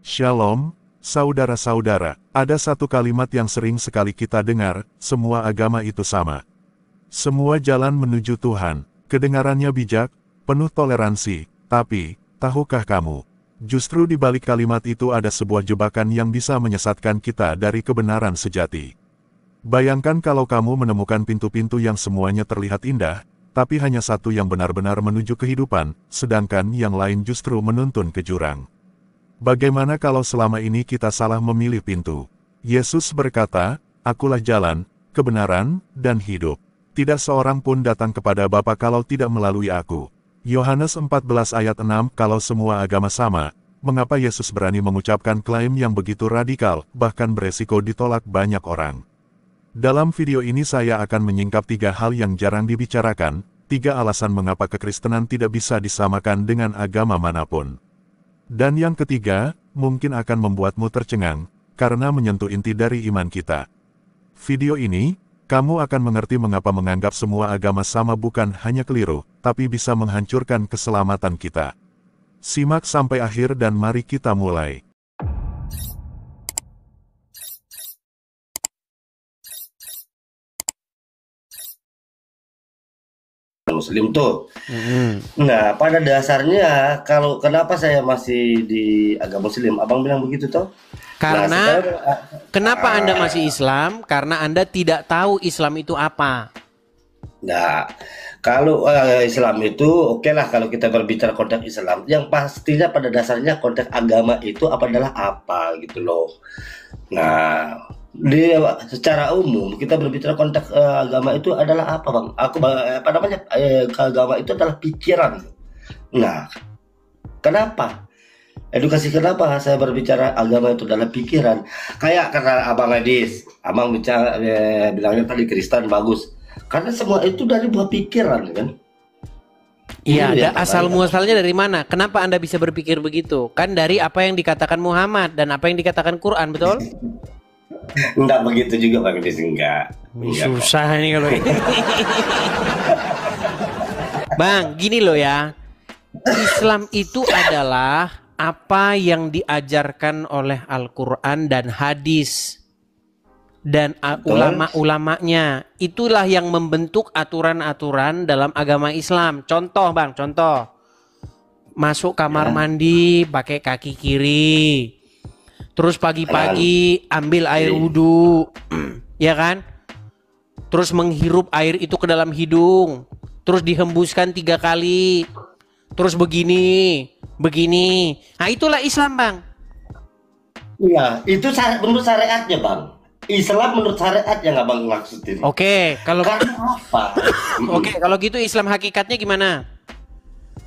Shalom, saudara-saudara. Ada satu kalimat yang sering sekali kita dengar, semua agama itu sama. Semua jalan menuju Tuhan. Kedengarannya bijak, penuh toleransi, tapi, tahukah kamu? Justru di balik kalimat itu ada sebuah jebakan yang bisa menyesatkan kita dari kebenaran sejati. Bayangkan kalau kamu menemukan pintu-pintu yang semuanya terlihat indah, tapi hanya satu yang benar-benar menuju kehidupan, sedangkan yang lain justru menuntun ke jurang. Bagaimana kalau selama ini kita salah memilih pintu? Yesus berkata, "Akulah jalan, kebenaran, dan hidup. Tidak seorang pun datang kepada Bapa kalau tidak melalui aku." Yohanes 14 ayat 6. Kalau semua agama sama, mengapa Yesus berani mengucapkan klaim yang begitu radikal, bahkan beresiko ditolak banyak orang? Dalam video ini saya akan menyingkap 3 hal yang jarang dibicarakan, 3 alasan mengapa kekristenan tidak bisa disamakan dengan agama manapun. Dan yang ketiga, mungkin akan membuatmu tercengang, karena menyentuh inti dari iman kita. Video ini, kamu akan mengerti mengapa menganggap semua agama sama bukan hanya keliru, tapi bisa menghancurkan keselamatan kita. Simak sampai akhir dan mari kita mulai. Muslim tuh. Nah, pada dasarnya kalau kenapa saya masih di agama Muslim, abang bilang begitu toh? Karena sekarang, kenapa Anda masih Islam? Karena Anda tidak tahu Islam itu apa. Nah, kalau Islam itu oke lah kalau kita berbicara konteks Islam, yang pastinya pada dasarnya konteks agama itu adalah apa gitu loh. Nah, secara umum kita berbicara konteks agama itu adalah apa, bang? Apa namanya? Agama itu adalah pikiran. Nah, kenapa? Edukasi kenapa saya berbicara agama itu adalah pikiran? Kayak karena abang Adis, abang bicara bilangnya tadi Kristen bagus. Karena semua itu dari buah pikiran, kan? Iya, asal muasalnya dari mana? Kenapa Anda bisa berpikir begitu? Kan dari apa yang dikatakan Muhammad dan apa yang dikatakan Quran, betul? Enggak begitu juga, Bang Adis, enggak. Susah nih kalau ini. Bang, gini loh ya. Islam itu adalah apa yang diajarkan oleh Al-Quran dan hadis. Dan ulama-ulamanya. Itulah yang membentuk aturan-aturan dalam agama Islam. Contoh bang, contoh. Masuk kamar mandi pakai kaki kiri. Terus pagi-pagi ambil air wudhu. Ya kan? Terus menghirup air itu ke dalam hidung. Terus dihembuskan 3 kali. Terus begini. Nah itulah Islam, bang. Iya, itu menurut syariatnya, bang. Islam menurut syariat yang abang maksudin. Oke, kalau karena apa? Oke, kalau gitu Islam hakikatnya gimana?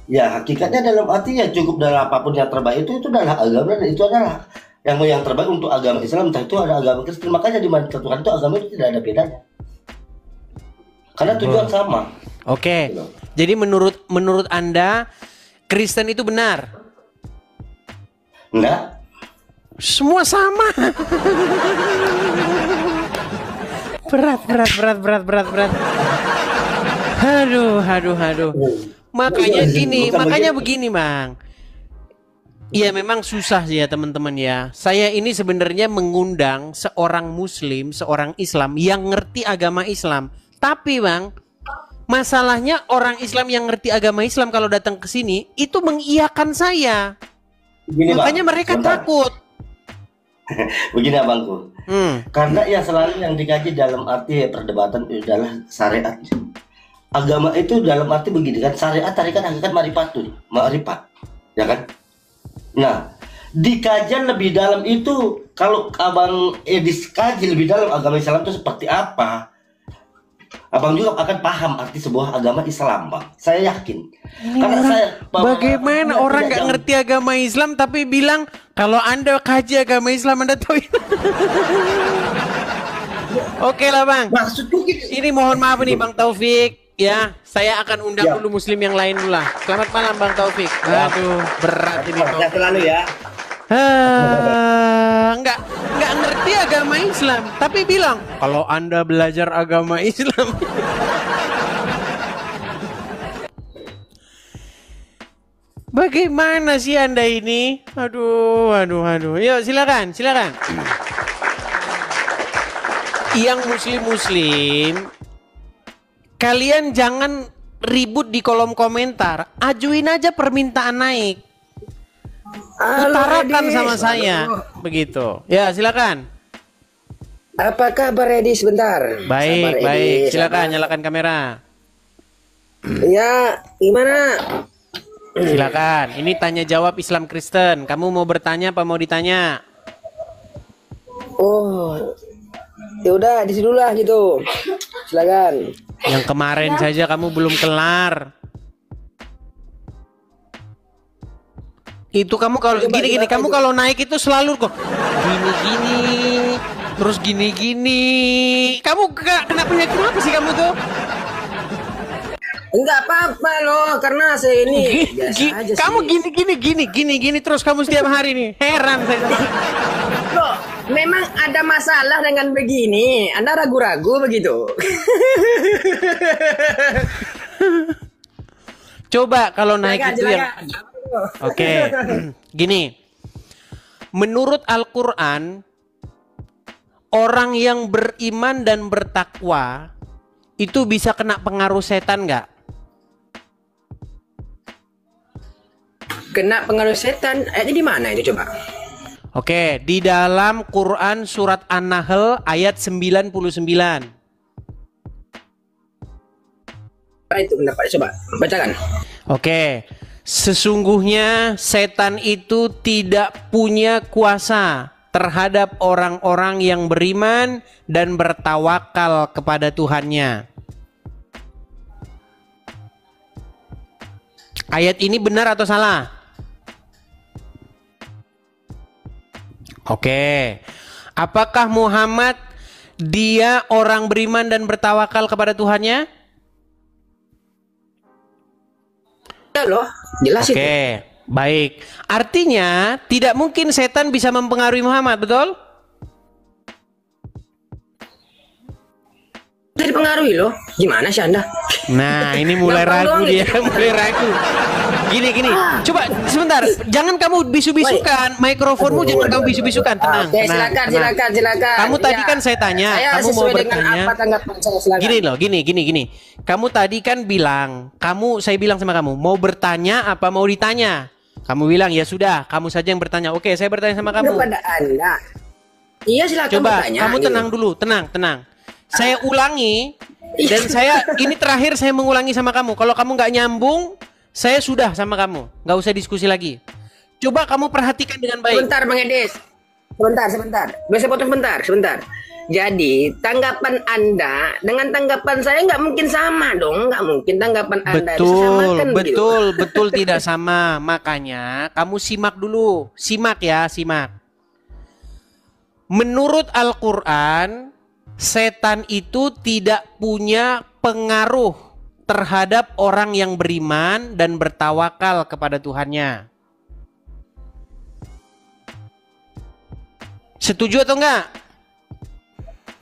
Ya, hakikatnya dalam artinya cukup dalam apapun yang terbaik itu adalah agama, dan itu adalah yang terbaik untuk agama Islam, entah itu ada agama Kristen. Makanya di mana Tuhan itu agama itu tidak ada bedanya. Karena tujuan sama. Oke. Jadi menurut Anda Kristen itu benar? Enggak. Semua sama. Berat. Aduh. Makanya begini, Bang. Iya memang susah sih ya teman-teman ya. Saya ini sebenarnya mengundang seorang Muslim, seorang Islam yang ngerti agama Islam. Tapi bang, masalahnya orang Islam yang ngerti agama Islam kalau datang ke sini itu mengiyakan saya. Begini, makanya bang, mereka takut. Begini abangku. Karena ya selalu yang dikaji dalam arti perdebatan adalah syariat. Agama itu dalam arti begini kan, syariat tarikat hakikat ma'rifat, ya kan? Nah, dikajian lebih dalam itu, kalau abang dikaji lebih dalam agama Islam itu seperti apa, abang juga akan paham arti sebuah agama Islam, bang. Saya yakin. Karena bagaimana orang nggak ngerti agama Islam tapi bilang kalau Anda kaji agama Islam Anda tahu. Oke lah bang. Maksudku ini mohon maaf nih Bang Taufik. Ya, saya akan undang dulu Muslim yang lain dulu lah. Selamat malam Bang Taufik. Aduh, berat ini. Sehat selalu ya. Enggak ngerti agama Islam, tapi bilang kalau Anda belajar agama Islam. Bagaimana sih Anda ini? Aduh. Yuk silakan. Yang muslim-muslim, kalian jangan ribut di kolom komentar. Ajuin aja permintaan naik. Utarakan sama saya. Begitu. Ya, silakan. Apa kabar Edi sebentar? Baik. Silakan nyalakan kamera. Ya, gimana? Silakan. Ini tanya jawab Islam Kristen. Kamu mau bertanya apa mau ditanya? Oh, ya udah di sini lah gitu. Silakan. Yang kemarin saja kamu belum kelar. Itu kamu kalau gini, kamu kalau naik itu selalu kok gini, terus gini. Kamu kena penyakit apa sih kamu tuh? Enggak apa-apa loh, karena saya ini biasa aja kamu sih. gini terus kamu setiap hari nih. Heran saya. Loh, memang ada masalah dengan begini. Anda ragu-ragu begitu. Coba kalau naik itu yang Oke. Gini. Menurut Al-Qur'an, orang yang beriman dan bertakwa itu bisa kena pengaruh setan nggak? Kena pengaruh setan? Ayatnya di mana itu coba? Oke, di dalam Quran surat An-Nahl ayat 99. Itu pendapat coba bacakan. Oke. Sesungguhnya setan itu tidak punya kuasa terhadap orang-orang yang beriman dan bertawakal kepada Tuhannya. Ayat ini benar atau salah? Oke. Apakah Muhammad dia orang beriman dan bertawakal kepada Tuhannya? Ya loh, jelas itu. Oke, baik. Artinya tidak mungkin setan bisa mempengaruhi Muhammad, betul? Bisa dipengaruhi loh. Gimana sih Anda? Nah, ini mulai ragu dia, mulai ragu. Gini. Coba sebentar, jangan kamu bisu-bisukan. Mikrofonmu jangan kamu bisu-bisukan. Tenang, Oke, tenang. silakan. Kamu tadi kan saya tanya, kamu mau bertanya. Gini. Kamu tadi kan bilang, saya bilang sama kamu, mau bertanya apa mau ditanya? Kamu bilang ya sudah, kamu saja yang bertanya. Oke, saya bertanya sama kamu. Kepada Anda. Iya, silakan Coba bertanya. kamu tenang dulu, tenang. Saya ulangi dan ini terakhir saya mengulangi sama kamu. Kalau kamu nggak nyambung, saya sudah sama kamu, nggak usah diskusi lagi. Coba kamu perhatikan dengan baik. Sebentar, Bang Edis. Sebentar. Bisa potong sebentar. Jadi tanggapan Anda dengan tanggapan saya nggak mungkin sama dong, nggak mungkin tanggapan Anda disamakan gitu. Betul tidak sama. Makanya kamu simak dulu, simak. Menurut Al-Quran, setan itu tidak punya pengaruh terhadap orang yang beriman dan bertawakal kepada Tuhannya. Setuju atau enggak?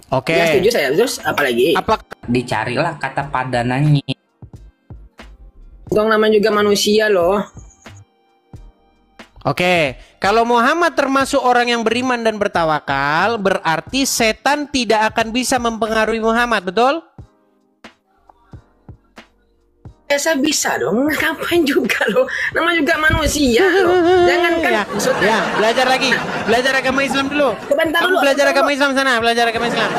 Oke. Ya setuju saya. Terus apalagi? Dicarilah kata padanannya. Dong namanya juga manusia loh. Oke, kalau Muhammad termasuk orang yang beriman dan bertawakal, berarti setan tidak akan bisa mempengaruhi Muhammad, betul? Ya saya bisa dong, ngapain juga loh. Namanya juga manusia loh. Jangan kan. Ya, belajar lagi. Belajar agama Islam dulu. Sebentar dulu. Belajar agama Islam sana, belajar agama Islam.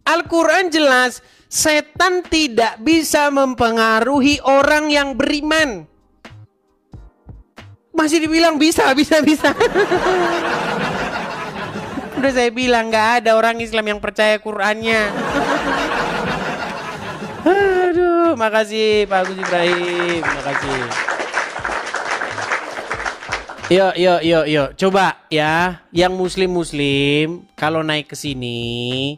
Al-Quran jelas, setan tidak bisa mempengaruhi orang yang beriman. Masih dibilang bisa. Udah saya bilang nggak ada orang Islam yang percaya Qurannya. Aduh, makasih Pak Agus Ibrahim, makasih. Yuk, coba ya, yang muslim kalau naik ke sini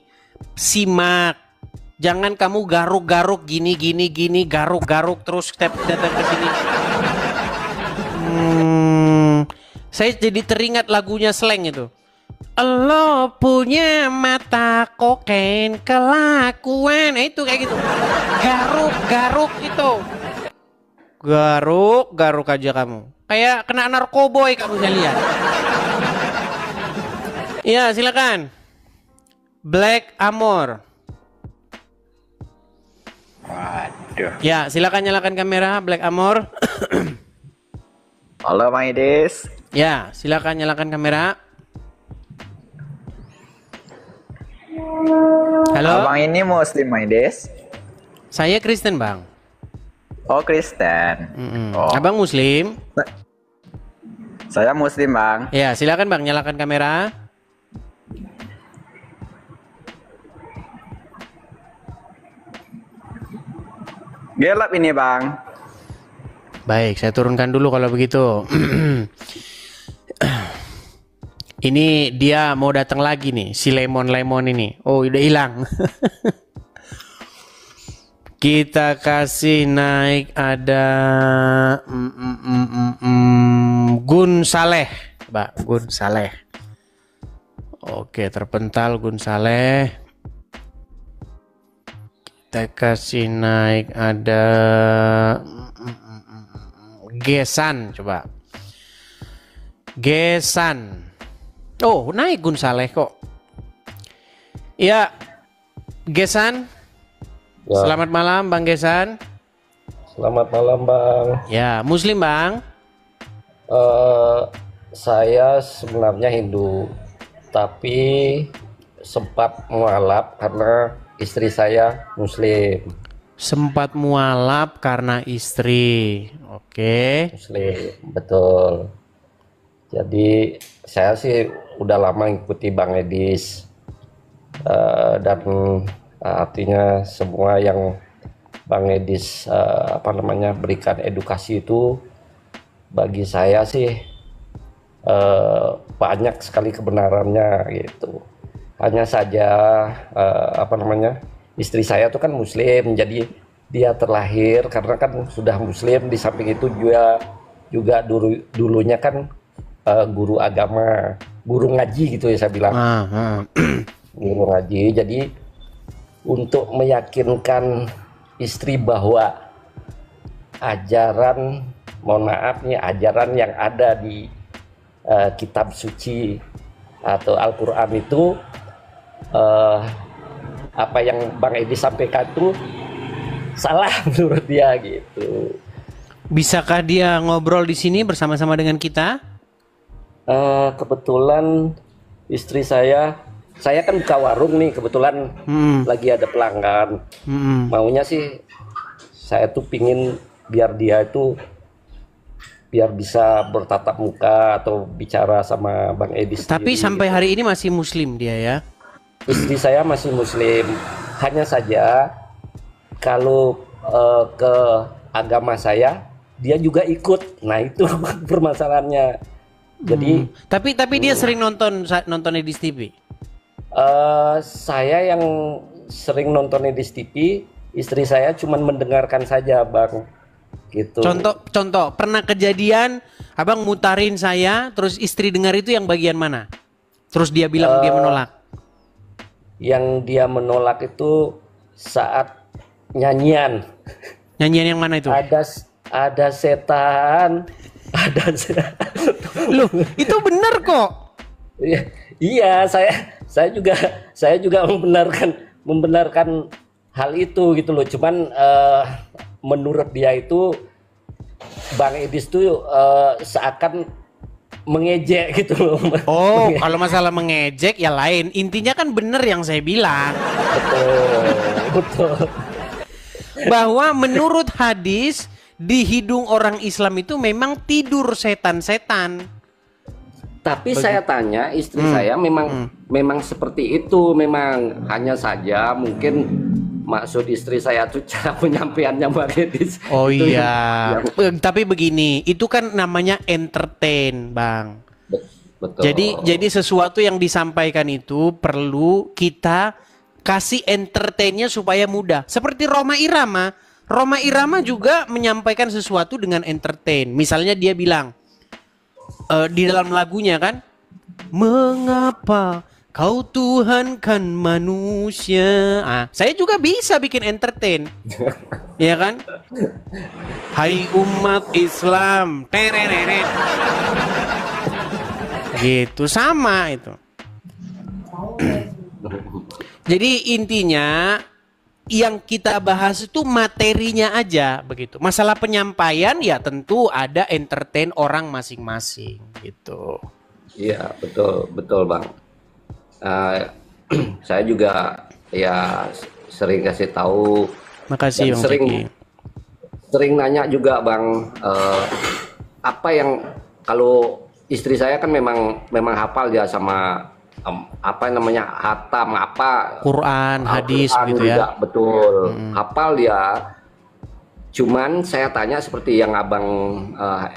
simak. Jangan kamu garuk-garuk gini, garuk-garuk terus datang ke sini. Saya jadi teringat lagunya Slank itu. Allah punya mata kokain kelakuan. Itu kayak gitu. Garuk itu. Garuk aja kamu. Kayak kena narkoboy kamu, saya lihat. Iya, silakan. Black Amor. Waduh. Ya, silakan nyalakan kamera Black Amor. Halo Bang Idis. Ya, silakan nyalakan kamera. Halo. Abang ini Muslim Bang Idis. Saya Kristen, Bang. Oh Kristen. Oh. Abang Muslim? Saya Muslim Bang. Ya, silakan Bang nyalakan kamera. Gelap ini Bang. Baik, saya turunkan dulu kalau begitu. Ini dia mau datang lagi nih, si Lemon ini. Oh, udah hilang. Kita kasih naik ada Gun Saleh, Mbak Gun Saleh. Oke, terpental Gun Saleh. Kita kasih naik ada Gesan, coba. Gesan. Oh, naik Gun Saleh kok. Ya, Gesan. Ya. Selamat malam Bang Gesan. Selamat malam Bang. Ya, Muslim Bang. Saya sebenarnya Hindu, tapi sempat mualaf karena istri saya Muslim. Sempat mualaf karena istri. Oke. Muslim, betul. Jadi saya sih udah lama ngikuti Bang Edis, dan artinya semua yang Bang Edis berikan edukasi itu bagi saya sih banyak sekali kebenarannya gitu. Hanya saja istri saya tuh kan Muslim, jadi dia terlahir karena kan sudah Muslim. Di samping itu juga dulunya kan guru agama, guru ngaji gitu ya saya bilang. Guru ngaji. Jadi untuk meyakinkan istri bahwa ajaran, mohon maaf nih, ajaran yang ada di kitab suci atau Al-Quran itu apa yang Bang Edi sampaikan itu salah menurut dia gitu. Bisakah dia ngobrol di sini bersama-sama dengan kita? Kebetulan istri saya kan buka warung nih, kebetulan lagi ada pelanggan. Maunya sih saya tuh pingin biar dia itu biar bisa bertatap muka atau bicara sama Bang Edi sendiri. Tapi sampai hari ini masih Muslim dia ya? Istri saya masih Muslim. Hanya saja kalau ke agama saya dia juga ikut. Nah itu permasalahannya. Jadi tapi dia sering nonton Edis TV. Saya yang sering nonton Edis TV, istri saya cuma mendengarkan saja Bang. Gitu. Contoh pernah kejadian Abang mutarin saya, terus istri dengar itu yang bagian mana? Terus dia bilang dia menolak. Yang dia menolak itu saat nyanyian. Nyanyian yang mana itu? Ada setan. Loh, itu benar kok. Iya, saya juga membenarkan hal itu gitu loh. Cuman menurut dia itu Bang Edis tuh seakan mengejek gitu loh. Oh, kalau masalah mengejek ya lain. Intinya kan benar yang saya bilang. Betul. Bahwa menurut hadis di hidung orang Islam itu memang tidur setan-setan. Tapi saya tanya istri saya memang seperti itu, memang hanya saja mungkin maksud istri saya tuh cara penyampaiannya Mbak Edis. Oh iya. Tapi begini, itu kan namanya entertain, Bang. Betul. Jadi sesuatu yang disampaikan itu perlu kita kasih entertainnya supaya mudah. Seperti Rhoma Irama. Rhoma Irama juga menyampaikan sesuatu dengan entertain. Misalnya dia bilang di dalam lagunya kan, mengapa Kau Tuhan kan manusia. Saya juga bisa bikin entertain. Ya kan? Hai umat Islam. Tereret. Gitu sama itu. Jadi intinya yang kita bahas itu materinya aja begitu. Masalah penyampaian ya tentu ada entertain orang masing-masing gitu. Iya, betul Bang. Saya juga ya sering kasih tahu. Makasih Bang sering nanya juga Bang, apa yang kalau istri saya kan memang hafal dia sama apa namanya hatam apa Quran, hadis gitu juga, ya. Betul. Hafal dia. Cuman saya tanya seperti yang Abang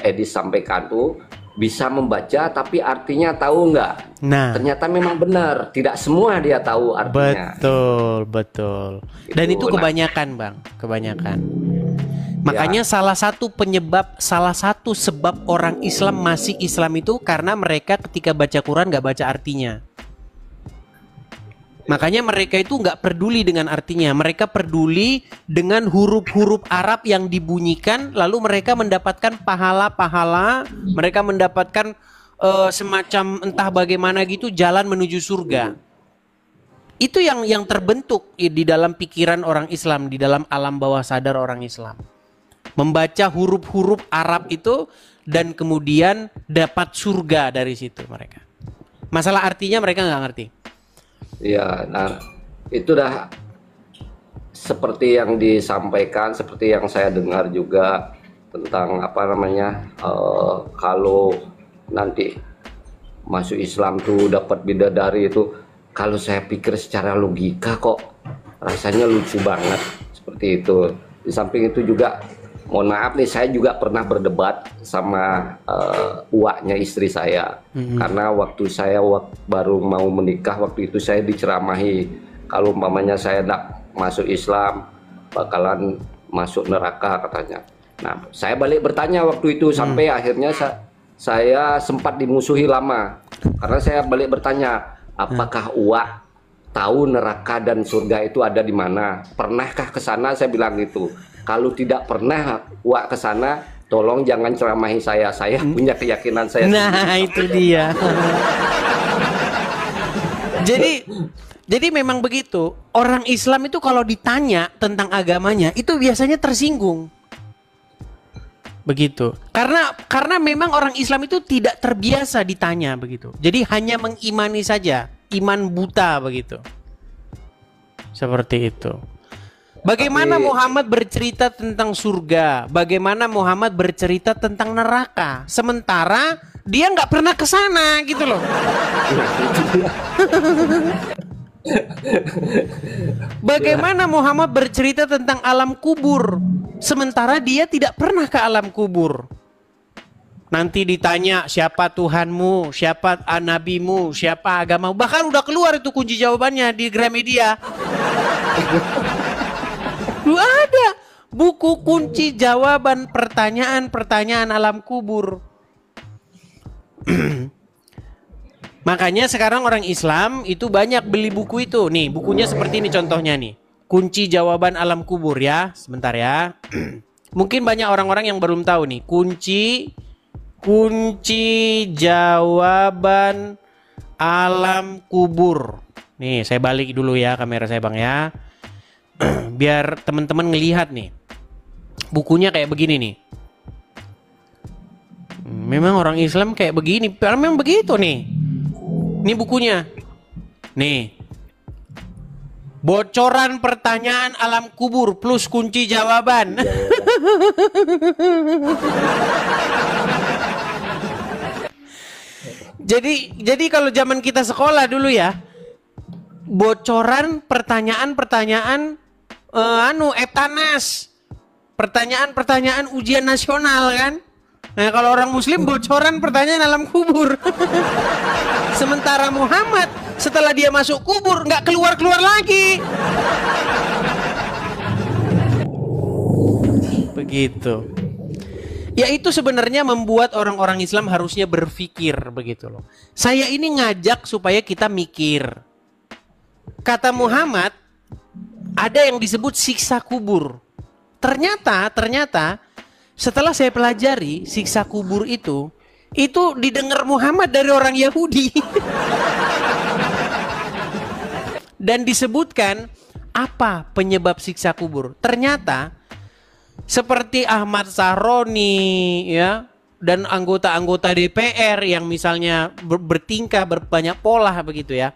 Edis sampaikan tuh, bisa membaca tapi artinya tahu nggak? Nah, ternyata memang benar, tidak semua dia tahu artinya. Betul. Dan itu kebanyakan Bang, kebanyakan. Makanya salah satu sebab orang Islam masih Islam itu karena mereka ketika baca Quran nggak baca artinya. Makanya mereka itu nggak peduli dengan artinya. Mereka peduli dengan huruf-huruf Arab yang dibunyikan, lalu mereka mendapatkan pahala-pahala, mereka mendapatkan semacam entah bagaimana gitu jalan menuju surga. Itu yang terbentuk di dalam pikiran orang Islam, di dalam alam bawah sadar orang Islam. Membaca huruf-huruf Arab itu dan kemudian dapat surga dari situ mereka. Masalah artinya mereka nggak ngerti. Ya, nah itu dah seperti yang disampaikan, seperti yang saya dengar juga tentang apa namanya kalau nanti masuk Islam tuh dapat bidadari itu. Kalau saya pikir secara logika kok rasanya lucu banget seperti itu. Di samping itu juga mohon maaf nih, saya juga pernah berdebat sama uaknya istri saya. Karena waktu saya baru mau menikah, waktu itu saya diceramahi kalau umpamanya saya nak masuk Islam bakalan masuk neraka katanya. Nah, saya balik bertanya waktu itu sampai akhirnya saya sempat dimusuhi lama. Karena saya balik bertanya, apakah uak tahu neraka dan surga itu ada di mana? Pernahkah ke sana? Saya bilang gitu. Kalau tidak pernah Wak ke sana, tolong jangan ceramahi saya. Saya punya keyakinan saya. Nah, itu dia. Jadi memang begitu. Orang Islam itu kalau ditanya tentang agamanya, itu biasanya tersinggung. Begitu. Karena memang orang Islam itu tidak terbiasa ditanya begitu. Jadi hanya mengimani saja, iman buta begitu. Seperti itu. Bagaimana Muhammad bercerita tentang surga? Bagaimana Muhammad bercerita tentang neraka? Sementara dia nggak pernah ke sana gitu loh. Bagaimana Muhammad bercerita tentang alam kubur? Sementara dia tidak pernah ke alam kubur. Nanti ditanya siapa Tuhanmu, siapa nabimu, siapa agamamu. Bahkan udah keluar itu kunci jawabannya di Gramedia. Ada buku kunci jawaban pertanyaan-pertanyaan alam kubur. Makanya sekarang orang Islam itu banyak beli buku itu. Nih bukunya seperti ini contohnya nih. Kunci jawaban alam kubur ya. Sebentar ya. Mungkin banyak orang-orang yang belum tahu nih. Kunci jawaban alam kubur. Nih saya balik dulu ya kamera saya Bang ya. Biar teman-teman ngelihat nih. Bukunya kayak begini nih. Memang orang Islam kayak begini. Memang begitu nih. Ini bukunya. Nih. Bocoran pertanyaan alam kubur plus kunci jawaban. Jadi kalau zaman kita sekolah dulu ya, bocoran pertanyaan-pertanyaan Eptanas, pertanyaan-pertanyaan ujian nasional kan. Nah kalau orang Muslim bocoran pertanyaan alam kubur. Sementara Muhammad setelah dia masuk kubur nggak keluar lagi. Begitu. Ya itu sebenarnya membuat orang-orang Islam harusnya berpikir begitu loh. Saya ini ngajak supaya kita mikir. Kata Muhammad, ada yang disebut siksa kubur. Ternyata setelah saya pelajari siksa kubur itu didengar Muhammad dari orang Yahudi. Dan disebutkan apa penyebab siksa kubur. Ternyata seperti Ahmad Sahroni ya dan anggota-anggota DPR yang misalnya bertingkah berbanyak pola begitu ya.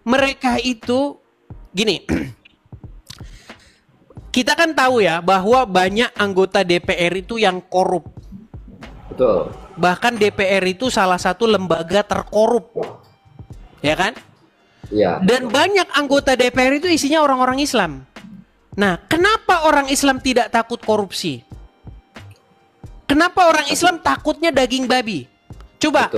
Mereka itu gini. Kita kan tahu ya bahwa banyak anggota DPR itu yang korup. Betul. Bahkan DPR itu salah satu lembaga terkorup. Ya kan? Iya. Dan banyak anggota DPR itu isinya orang-orang Islam. Nah, kenapa orang Islam tidak takut korupsi? Kenapa orang Islam takutnya daging babi? Coba,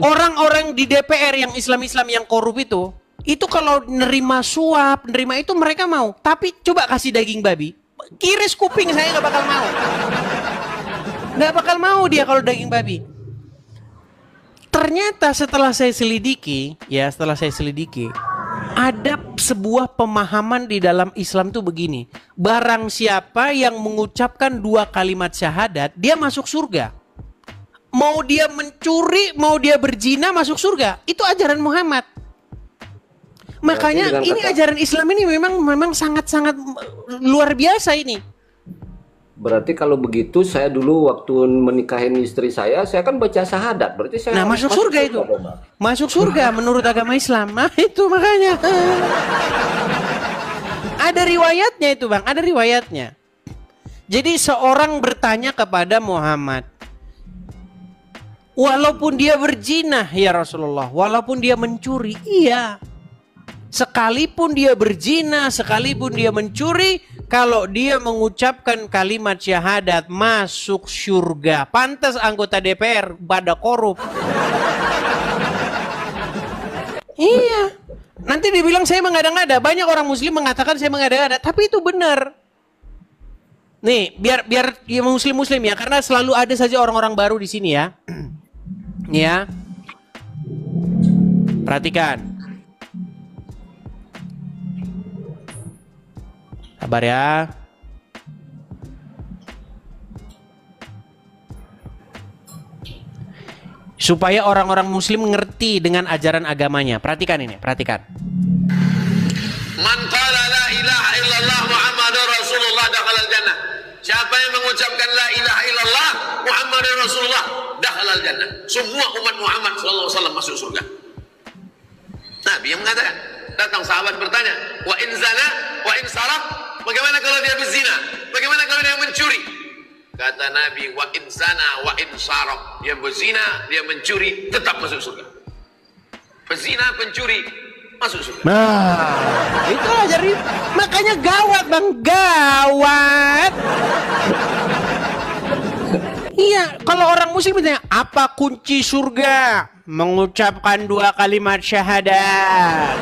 orang-orang di DPR yang Islam-Islam yang korup itu kalau nerima suap, nerima itu mereka mau. Tapi coba kasih daging babi, kiris kuping saya nggak bakal mau. Nggak bakal mau dia kalau daging babi. Ternyata setelah saya selidiki, ada sebuah pemahaman di dalam Islam tuh begini. Barang siapa yang mengucapkan 2 kalimat syahadat, dia masuk surga. Mau dia mencuri, mau dia berzina, masuk surga. Itu ajaran Muhammad. Makanya ini ajaran Islam ini memang sangat-sangat luar biasa ini. Berarti kalau begitu saya dulu waktu menikahin istri saya kan baca syahadat. Berarti saya masuk surga itu. Masuk surga menurut agama Islam. Nah, itu makanya. Ada riwayatnya itu, Bang. Ada riwayatnya. Jadi seorang bertanya kepada Muhammad, walaupun dia berzina, ya Rasulullah, walaupun dia mencuri, iya. Sekalipun dia berzina, sekalipun dia mencuri, kalau dia mengucapkan kalimat syahadat masuk surga. Pantas anggota DPR pada korup. Iya. Nanti dibilang saya mengada-ngada. Banyak orang muslim mengatakan saya mengada-ngada, tapi itu benar. Nih, biar ya muslim ya, karena selalu ada saja orang-orang baru di sini ya. Ya. Perhatikan. Sabar ya. Supaya orang-orang muslim mengerti dengan ajaran agamanya. Perhatikan ini, perhatikan. Man qala la ilaha illallah Muhammadur Rasulullah dakhalal jannah. Siapa yang mengucapkan la ilaha illallah Muhammadur Rasulullah dakhalal jannah. Semua umat Muhammad sallallahu alaihi wasallam masuk surga. Nabi yang mengatakan. Datang sahabat bertanya, wa in zana wa in saraq, bagaimana kalau dia berzina? Bagaimana kalau dia mencuri? Kata Nabi, wa in zana wa in saraq, dia berzina, dia mencuri, tetap masuk surga. Pezina, pencuri, masuk surga. Nah, itu jadi makanya gawat, Bang, gawat. Iya, kalau orang muslim bertanya, apa kunci surga? Mengucapkan 2 kalimat syahadat.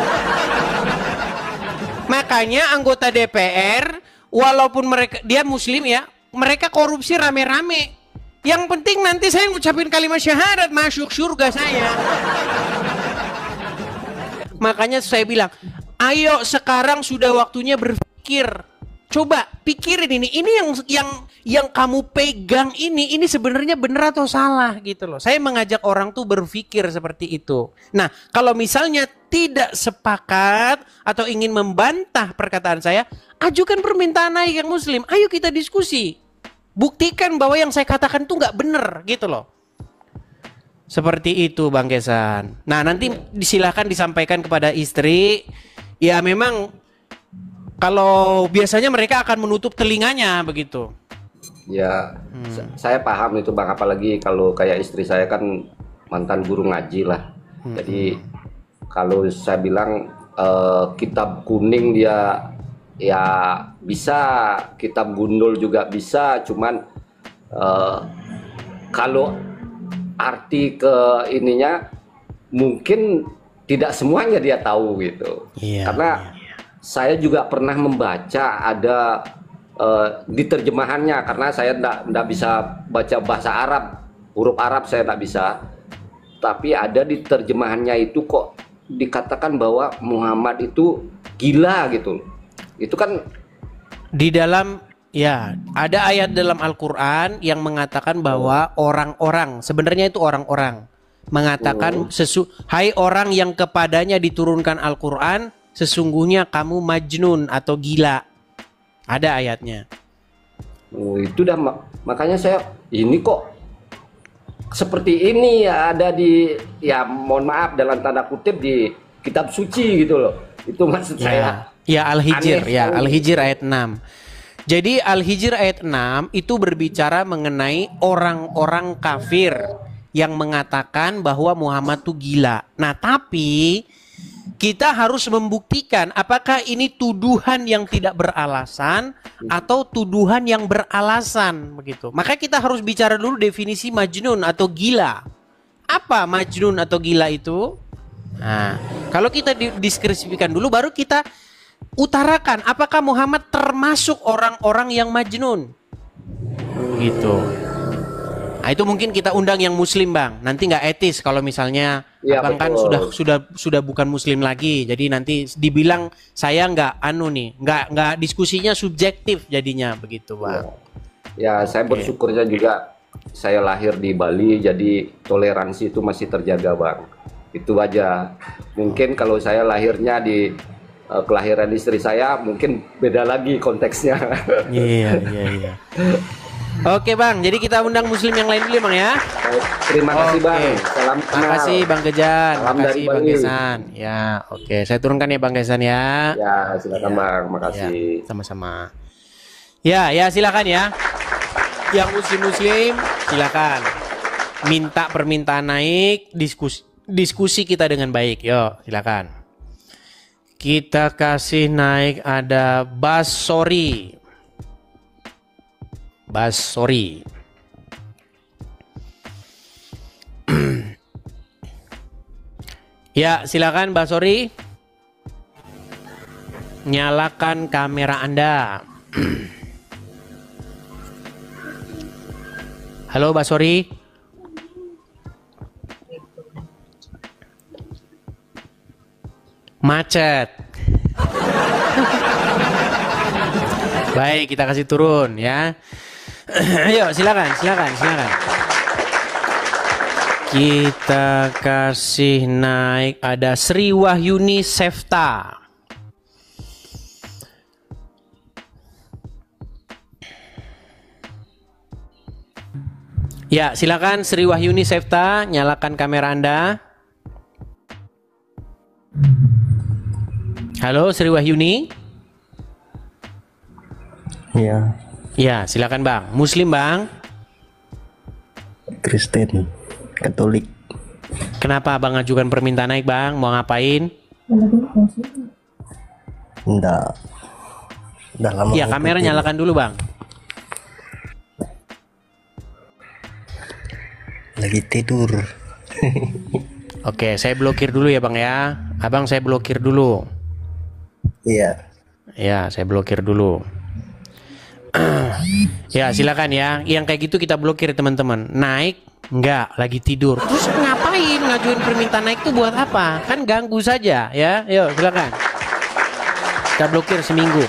Makanya anggota DPR, walaupun dia muslim ya, mereka korupsi rame-rame. Yang penting nanti saya ngucapin kalimat syahadat, masuk surga saya. Makanya saya bilang, ayo sekarang sudah waktunya berpikir. Coba pikirin ini yang kamu pegang ini sebenarnya benar atau salah gitu loh. Saya mengajak orang tuh berpikir seperti itu. Nah, kalau misalnya tidak sepakat atau ingin membantah perkataan saya, ajukan permintaan naik yang muslim. Ayo kita diskusi. Buktikan bahwa yang saya katakan tuh nggak benar gitu loh. Seperti itu, Bang Kesan. Nah, nanti silakan disampaikan kepada istri. Ya memang kalau biasanya mereka akan menutup telinganya begitu. Ya, saya paham itu, Bang. Apalagi kalau kayak istri saya kan mantan guru ngaji lah. Jadi kalau saya bilang kitab kuning dia ya bisa, kitab gundul juga bisa. Cuman kalau arti ke ininya mungkin tidak semuanya dia tahu gitu. Karena saya juga pernah membaca ada di terjemahannya, karena saya nggak bisa baca bahasa Arab, huruf Arab saya nggak bisa. Tapi ada di terjemahannya itu kok dikatakan bahwa Muhammad itu gila gitu. Itu kan Di dalam, ya, ada ayat dalam Al-Quran yang mengatakan bahwa orang-orang, sebenarnya itu orang-orang, mengatakan, hai orang yang kepadanya diturunkan Al-Quran, sesungguhnya kamu majnun atau gila. Ada ayatnya. itu dah makanya saya ini kok seperti ini ya, ada di, ya mohon maaf dalam tanda kutip, di kitab suci gitu loh. Itu maksud saya. Ya, Al-Hijr, ya, Al-Hijr ayat 6. Jadi Al-Hijr ayat 6 itu berbicara mengenai orang-orang kafir yang mengatakan bahwa Muhammad itu gila. Nah, tapi kita harus membuktikan apakah ini tuduhan yang tidak beralasan atau tuduhan yang beralasan, begitu. Maka kita harus bicara dulu definisi majnun atau gila. Apa majnun atau gila itu? Nah, kalau kita deskripsikan dulu, baru kita utarakan apakah Muhammad termasuk orang-orang yang majnun. Begitu. Nah, itu mungkin kita undang yang muslim, Bang. Nanti nggak etis kalau misalnya Ya, Abang kan sudah bukan muslim lagi. Jadi nanti dibilang saya nggak nggak diskusinya subjektif jadinya, begitu, Bang. Ya, saya bersyukurnya juga saya lahir di Bali, jadi toleransi itu masih terjaga, Bang. Itu aja. Mungkin kalau saya lahirnya di kelahiran istri saya, mungkin beda lagi konteksnya. Iya. Oke, Bang, jadi kita undang muslim yang lain dulu, Bang, ya. Terima kasih, Bang. Salam kenal. Terima kasih, Bang Gejan. Salam Terima kasih, dari Bang Bali. Gesan. Ya, oke. Saya turunkan ya, Bang Gesan, ya. Ya, silakan, Bang. Makasih. Ya, sama-sama. Ya, silakan ya. Yang muslim silakan. Minta permintaan naik, diskusi kita dengan baik. Yo, silakan. Kita kasih naik, ada Basori. Ya, silakan Basori. Nyalakan kamera Anda. Halo Basori. Macet. Baik, kita kasih turun ya. Ayo, silakan. Kita kasih naik, ada Sri Wahyuni Sefta. Ya, silakan Sri Wahyuni Sefta, nyalakan kamera Anda. Halo Sri Wahyuni. Ya. Ya, silakan Bang. Muslim, Bang? Kristen, Katolik. Kenapa Bang ajukan permintaan naik, Bang? Mau ngapain? Enggak. Udah lama. Ya, kamera nyalakan dulu, Bang. Lagi tidur. Oke, saya blokir dulu ya, Bang ya. Abang saya blokir dulu. Iya. Ya, saya blokir dulu. Ya, silakan ya. Yang kayak gitu kita blokir, teman-teman. Naik enggak, lagi tidur. Terus ngapain ngajuin permintaan naik tuh buat apa? Kan ganggu saja ya. Yuk, silakan. Kita blokir seminggu.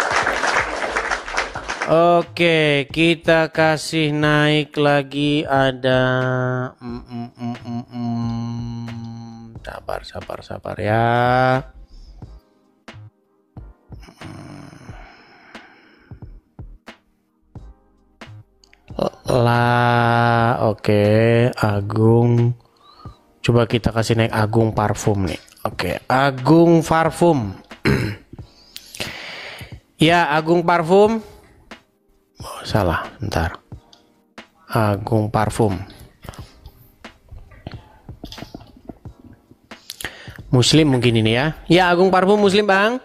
Oke, kita kasih naik lagi, ada sabar ya. Oke, Agung. Coba kita kasih naik Agung Parfum nih. Oke, Agung Parfum. Ya, Agung Parfum. Oh, salah, bentar. Agung Parfum. Muslim mungkin ini ya. Ya, Agung Parfum Muslim, Bang.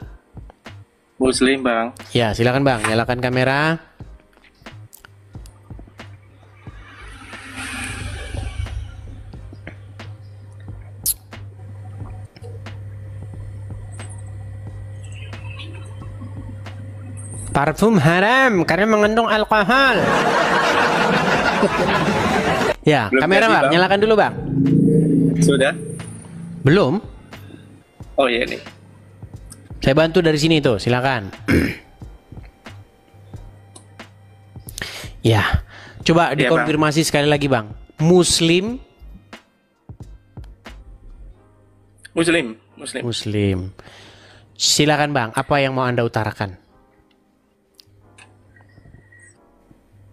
Muslim, Bang. Ya, silakan Bang, nyalakan kamera. Parfum haram karena mengandung alkohol. Ya, Belum kamera jadi, Bang, Bang. nyalakan dulu Bang. Sudah? Belum? Oh iya nih. Saya bantu dari sini tuh, silakan. Ya, coba Iya, dikonfirmasi sekali lagi Bang. Muslim? Muslim. Silakan Bang, apa yang mau Anda utarakan?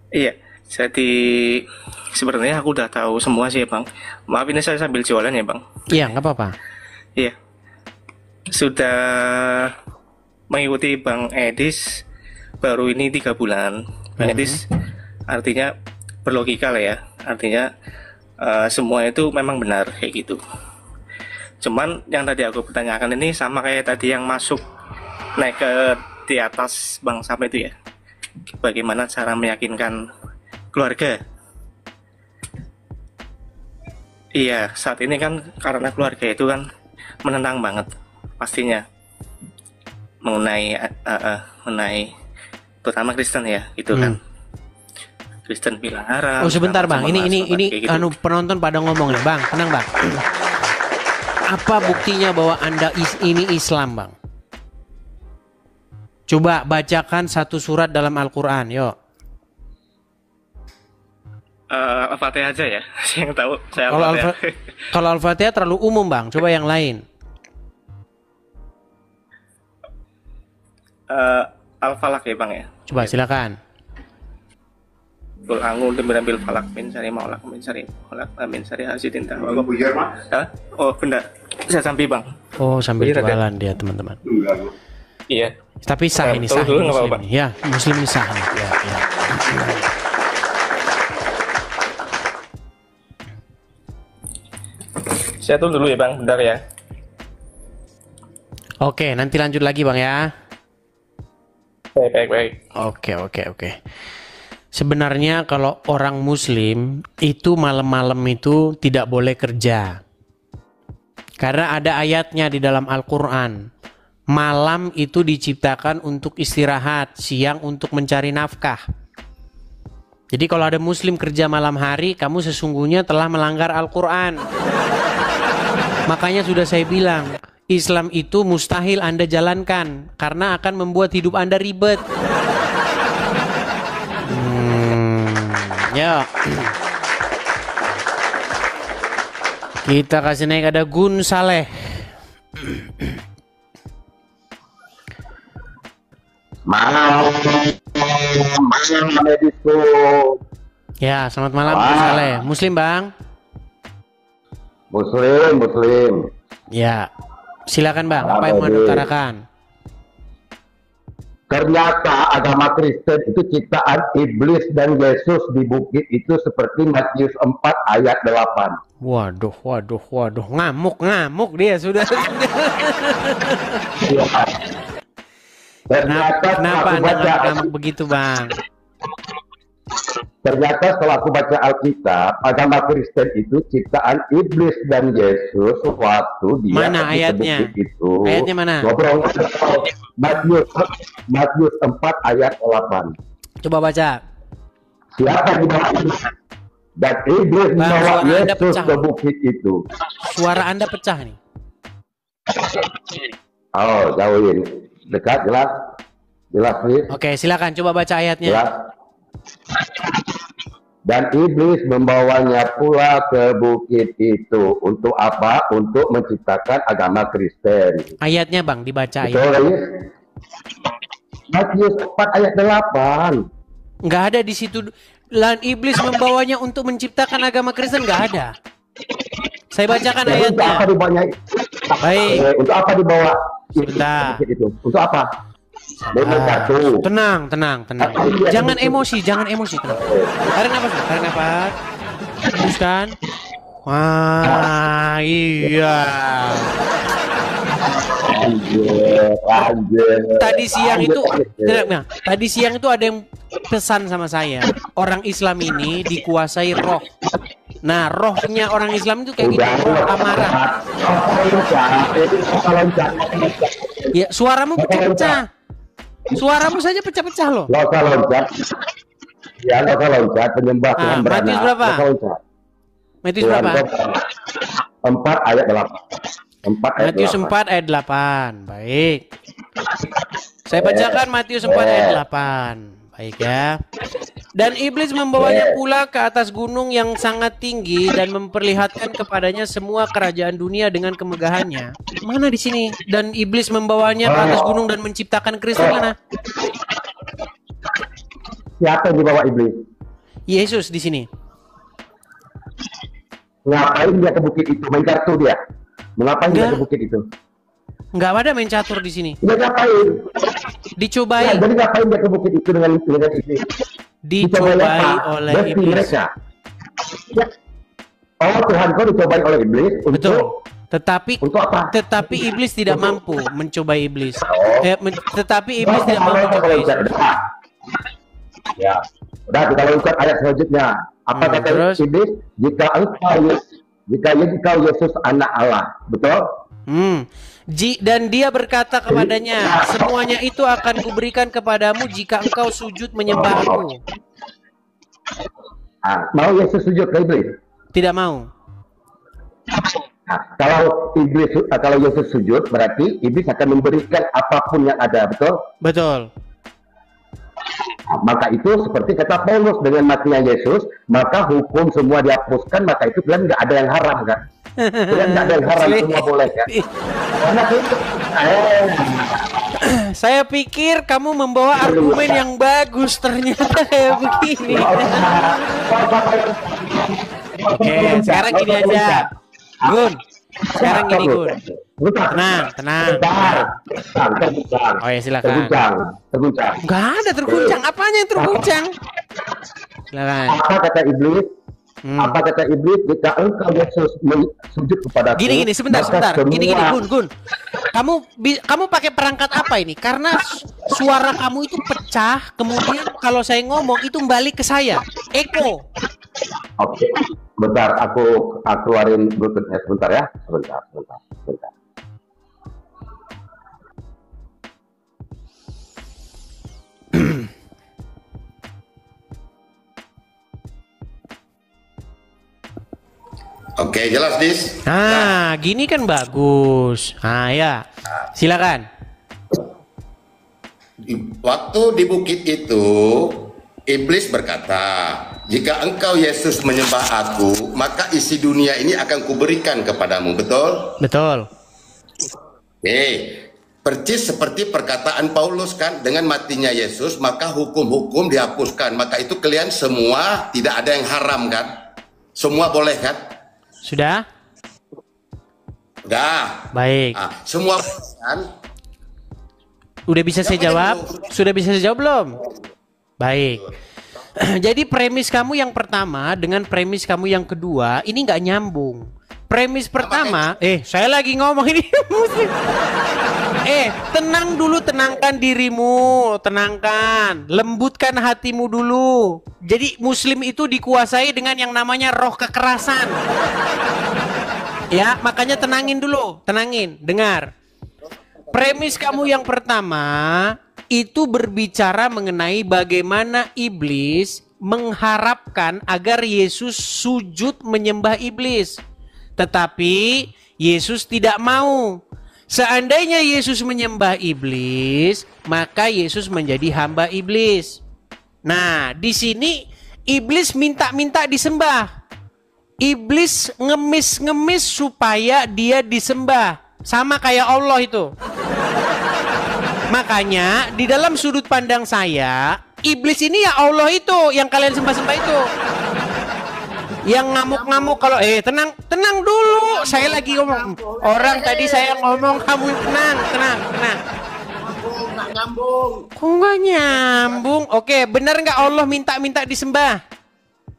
Iya, jadi sebenarnya aku udah tahu semua sih ya Bang. Maaf ini saya sambil jualan ya Bang. Iya, nggak apa-apa. Iya. Sudah mengikuti Bang Edis baru ini 3 bulan. Bang Edis artinya berlogika lah ya. Artinya semua itu memang benar kayak gitu. Cuman yang tadi aku pertanyakan ini sama kayak tadi yang masuk naik ke di atas Bang sampai itu ya. Bagaimana cara meyakinkan keluarga? Iya, saat ini kan karena keluarga itu kan menentang banget pastinya mengenai terutama Kristen ya, gitu kan. Kristen bilang haram. Oh sebentar Bang, sama ini kayak gitu. penonton pada ngomong nih Bang, tenang Bang. Apa buktinya bahwa Anda ini Islam Bang? Coba bacakan satu surat dalam Al-Quran, yuk. Al-Fatihah aja ya, yang tahu saya Kalau Al-Fatihah. Kalau Al-Fatihah terlalu umum Bang, coba yang lain. Al-Falaq ya Bang ya. Coba silakan. Qul a'udzu birabbil falaq min syarri ma khalaq min syarri khalaq min syarri hasidin tahwa. Oh benar. Saya sampai Bang. Oh sambil Buyur ada. jualan dia teman-teman. Iya. Tapi sah ini sah dulu ini, nggak Muslim apa-apa. ini. Ya Muslim ini sah nih. Ya. Saya tunggu dulu ya Bang, bentar ya. Oke nanti lanjut lagi Bang ya. Baik. Oke. Sebenarnya kalau orang Muslim itu malam-malam itu tidak boleh kerja. Karena ada ayatnya di dalam Al-Quran. Malam itu diciptakan untuk istirahat, siang untuk mencari nafkah. Jadi kalau ada Muslim kerja malam hari, kamu sesungguhnya telah melanggar Al-Quran. Makanya sudah saya bilang, Islam itu mustahil Anda jalankan karena akan membuat hidup Anda ribet. Ya. Kita kasih naik ada Gun Saleh. Malam Edisku. Ya, selamat malam Gun Saleh. Muslim, Bang? Muslim. Ya. Silakan, Bang. Apa yang mau diutarakan? Ternyata agama Kristen itu ciptaan iblis dan Yesus di bukit itu seperti Matius 4 ayat 8. Waduh. Ngamuk dia sudah. Kenapa Anda ngamuk begitu, Bang? Ternyata setelah aku baca Alkitab, agama Kristen itu ciptaan iblis dan Yesus waktu dia Mana pergi ke ayatnya? bukit itu. Ayatnya mana? Matius 4 ayat 8. Coba baca. Siapa di bawah dan iblis Bang, membawa suara Anda Yesus pecah. ke bukit itu. Suara Anda pecah nih. Oh, jauhin. Dekat, jelas, please. Oke, silakan coba baca ayatnya. Jelas. Dan iblis membawanya pula ke bukit itu. Untuk apa? Untuk menciptakan agama Kristen. Ayatnya, Bang, dibaca Betul, ayatnya. ya? Matius 4 ayat 8. Nggak ada di situ. Dan iblis membawanya untuk menciptakan agama Kristen, nggak ada. Saya bacakan Jadi untuk ayatnya. apa dibawanya? Baik. Untuk apa dibawa? Sebentar. Itu? Untuk apa? Nomor satu. Tenang. Jangan emosi. Tenang. Tarik nafas. Teruskan. Wah, iya. Tadi siang itu ada yang pesan sama saya. Orang Islam ini dikuasai roh. Nah, rohnya orang Islam itu kayak gitu, roh amarah. Ya, suaramu pecah-pecah. Suaramu saja pecah-pecah loh. Nggak usah loncat. Ya, nggak usah loncat. Penyembah Tuhan beranak. Matius berapa? Nggak usah loncat. Matius berapa? 4 ayat 8. 4 ayat Matius 8. 4 ayat 8. Baik. Saya bacakan Matius 4 ayat 8. Baik ya. Dan iblis membawanya pula ke atas gunung yang sangat tinggi dan memperlihatkan kepadanya semua kerajaan dunia dengan kemegahannya. Mana di sini? Dan iblis membawanya ke atas gunung dan menciptakan Kristus mana? Siapa yang dibawa iblis? Yesus di sini. Ngapain dia ke bukit itu? Main kartu dia? Mengapain dia ke bukit itu? Enggak ada main catur di sini. Dia ngapain? Dicobai. Ya, jadi ngapain dia ke bukit itu dengan iblis? Dicobai oleh iblis. Mereka. Ya. Oh, Tuhan kau dicobai oleh iblis untuk. Betul. Tetapi untuk apa? Tetapi iblis tidak mampu mencobai iblis. Oh. Tetapi iblis tidak mampu mencobai iblis. Ya. Udah kita loncat ayat selanjutnya. Apa kata iblis? Jika engkau Yesus anak Allah, betul? Dan dia berkata kepadanya, semuanya itu akan kuberikan kepadamu jika engkau sujud menyembah aku. Mau Yesus sujud ke iblis? Tidak mau. Kalau Yesus sujud, berarti iblis akan memberikan apapun yang ada, betul? Betul. Maka itu seperti kata Paulus, dengan matinya Yesus, maka hukum semua dihapuskan, maka itu kalian nggak ada yang haram kan? Kalian nggak ada yang haram, semua boleh kan? Karena itu, saya pikir kamu membawa argumen yang bagus, ternyata kayak begini. Oke, sekarang gini aja, Gun. Sekarang gini, Gun. Tenang. Oh ya, silakan. Terguncang. Nggak ada terguncang. Apanya yang terguncang? Silakan. Apa kata iblis? Apa kata iblis? Jika engkau Yesus sujud kepada aku. Gini, sebentar. Gini, Gun. Kamu pakai perangkat apa ini? Karena suara kamu itu pecah. Kemudian kalau saya ngomong itu balik ke saya. Eko. Oke. Bentar, aku keluarin bluetoothnya sebentar ya. Sebentar. Oke, jelas, Dis. Gini kan bagus. Ya. Silakan. Waktu di bukit itu, iblis berkata, jika engkau Yesus menyembah aku, maka isi dunia ini akan kuberikan kepadamu, betul? Betul. Percis seperti perkataan Paulus kan, dengan matinya Yesus, maka hukum-hukum dihapuskan. Maka itu kalian semua tidak ada yang haram kan? Semua boleh kan? Sudah? Udah. Baik. Semua kan? Udah bisa saya jawab? Sudah bisa saya jawab belum? Baik. Jadi premis kamu yang pertama dengan premis kamu yang kedua ini nggak nyambung. Premis pertama, saya lagi ngomong ini. Tenang dulu, tenangkan dirimu, tenangkan, lembutkan hatimu dulu. Jadi Muslim itu dikuasai dengan yang namanya roh kekerasan. Ya, makanya tenangin dulu, dengar. Premis kamu yang pertama itu berbicara mengenai bagaimana iblis mengharapkan agar Yesus sujud menyembah iblis. Tetapi Yesus tidak mau. Seandainya Yesus menyembah iblis, maka Yesus menjadi hamba iblis. Nah, di sini iblis minta-minta disembah. Iblis ngemis-ngemis supaya dia disembah. Sama kayak Allah itu. Makanya di dalam sudut pandang saya, iblis ini ya Allah itu yang kalian sembah-sembah itu. Yang ngamuk-ngamuk kalau tenang dulu, saya lagi ngomong. Orang tadi saya ngomong, kamu tenang. Nggak nyambung. Kok nggak nyambung? Oke, benar nggak Allah minta ke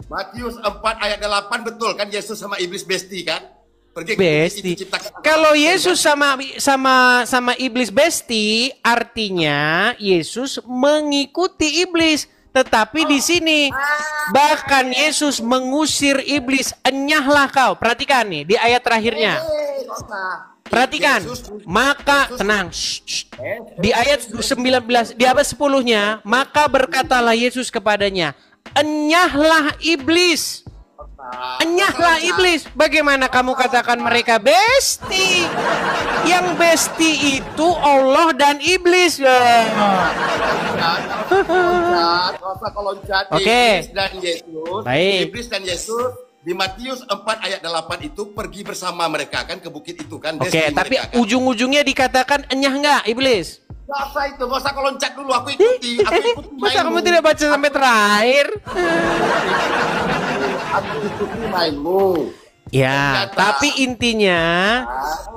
Matius 4 ayat 8 betul kan, Yesus sama iblis besti kan? Besti. Kalau Yesus sama iblis besti, artinya Yesus mengikuti iblis. Tetapi di sini bahkan Yesus mengusir iblis, enyahlah kau. Perhatikan nih di ayat terakhirnya. Perhatikan. Maka tenang. Di ayat 19, di abad 10-nya, maka berkatalah Yesus kepadanya, "Enyahlah iblis." Enyahlah iblis. Bagaimana kamu katakan mereka besti? Yang besti itu Allah dan iblis. Oke. Baik. Iblis dan Yesus di Matius 4 ayat 8 itu pergi bersama mereka kan ke bukit itu kan. Oke, tapi mereka, kan? ujung-ujungnya dikatakan enyah nggak iblis? Gak usah itu, gak usah kau loncat dulu, aku ikuti Masa kamu tidak baca sampai terakhir? Aku ikuti mainmu. Ya, tapi intinya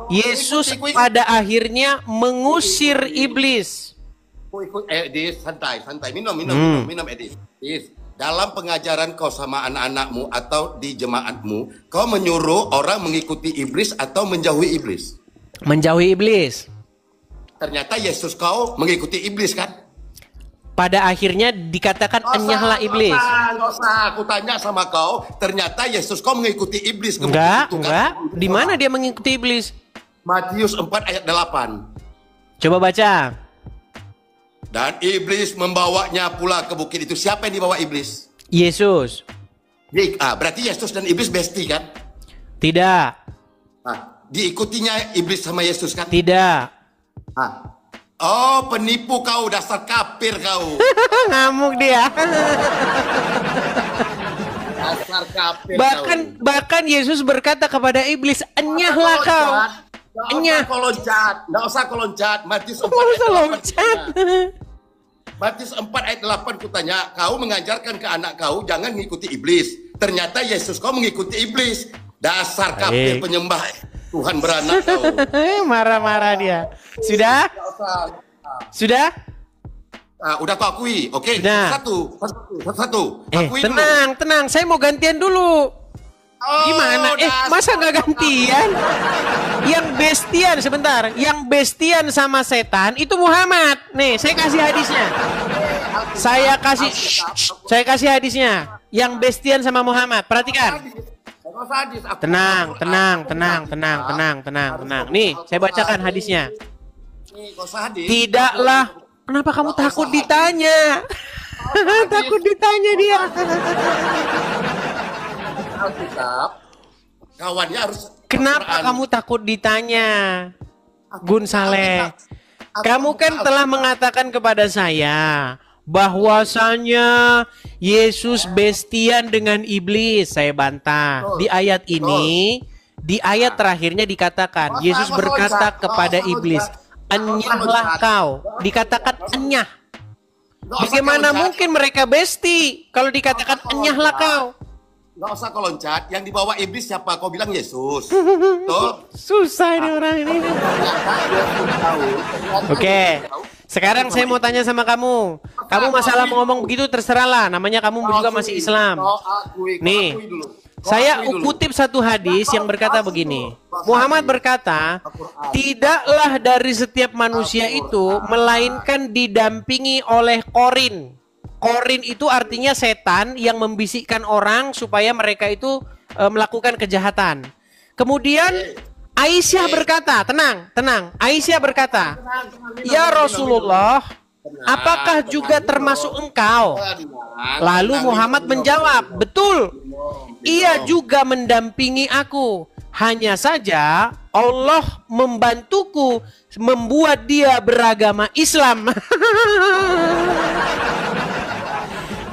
Yesus pada akhirnya mengusir iblis. Edis, santai, minum, Edis. Dalam pengajaran kau sama anak-anakmu atau di jemaatmu, kau menyuruh orang mengikuti iblis atau menjauhi iblis? Menjauhi iblis. Ternyata Yesus kau mengikuti iblis kan? Pada akhirnya dikatakan enyahlah iblis. Nggak usah, aku tanya sama kau. Ternyata Yesus kau mengikuti iblis. Enggak. Di mana dia mengikuti iblis? Matius 4 ayat 8. Coba baca. Dan iblis membawanya pula ke bukit itu. Siapa yang dibawa iblis? Yesus. Berarti Yesus dan iblis bestie kan? Tidak. Diikutinya iblis sama Yesus kan? Tidak. Oh, penipu kau, dasar kafir kau. Ngamuk dia. Dasar kafir bahkan Yesus berkata kepada iblis, enyahlah kau. Enyah. Nggak usah kau loncat. Matius 4 ayat 8. Matius 4 ayat 8 kutanya, kau mengajarkan ke anak kau jangan mengikuti iblis. Ternyata Yesus kau mengikuti iblis. Dasar kafir penyembah Tuhan beranak kau. Marah-marah dia. Sudah? Sudah? Udah kau akui. Oke, satu. Akui tenang. Saya mau gantian dulu. Gimana? Masa nggak gantian? Yang bestian, sebentar. Yang bestian sama setan itu Muhammad. Nih, saya kasih hadisnya. Saya kasih hadisnya. Yang bestian sama Muhammad. Perhatikan. Tenang. Nih, saya bacakan hadisnya. Tidaklah. Kenapa kamu takut ditanya? Takut ditanya dia. Kawannya harus. Kenapa kamu takut ditanya, Gun Saleh? Kamu kan telah mengatakan kepada saya bahwasanya Yesus bestian dengan iblis. Saya bantah. Di ayat ini, di ayat terakhirnya dikatakan Yesus berkata kepada iblis, enyahlah kau. Dikatakan enyah. Bagaimana mungkin mereka besti kalau dikatakan enyahlah kau? Nggak usah kau loncat. Yang dibawa iblis siapa? Kau bilang Yesus. Susah ini orang ini. Oke. Sekarang saya mau tanya sama kamu. Kamu masalah mau ngomong begitu terserahlah. Namanya kamu juga masih Islam. Nih, saya kutip satu hadis yang berkata begini. Muhammad berkata, tidaklah dari setiap manusia itu melainkan didampingi oleh korin. Korin itu artinya setan yang membisikkan orang supaya mereka itu melakukan kejahatan. Kemudian Aisyah berkata, tenang. Aisyah berkata, ya Rasulullah, apakah juga termasuk engkau? Lalu Muhammad menjawab, betul. Ia juga mendampingi aku. Hanya saja Allah membantuku membuat dia beragama Islam.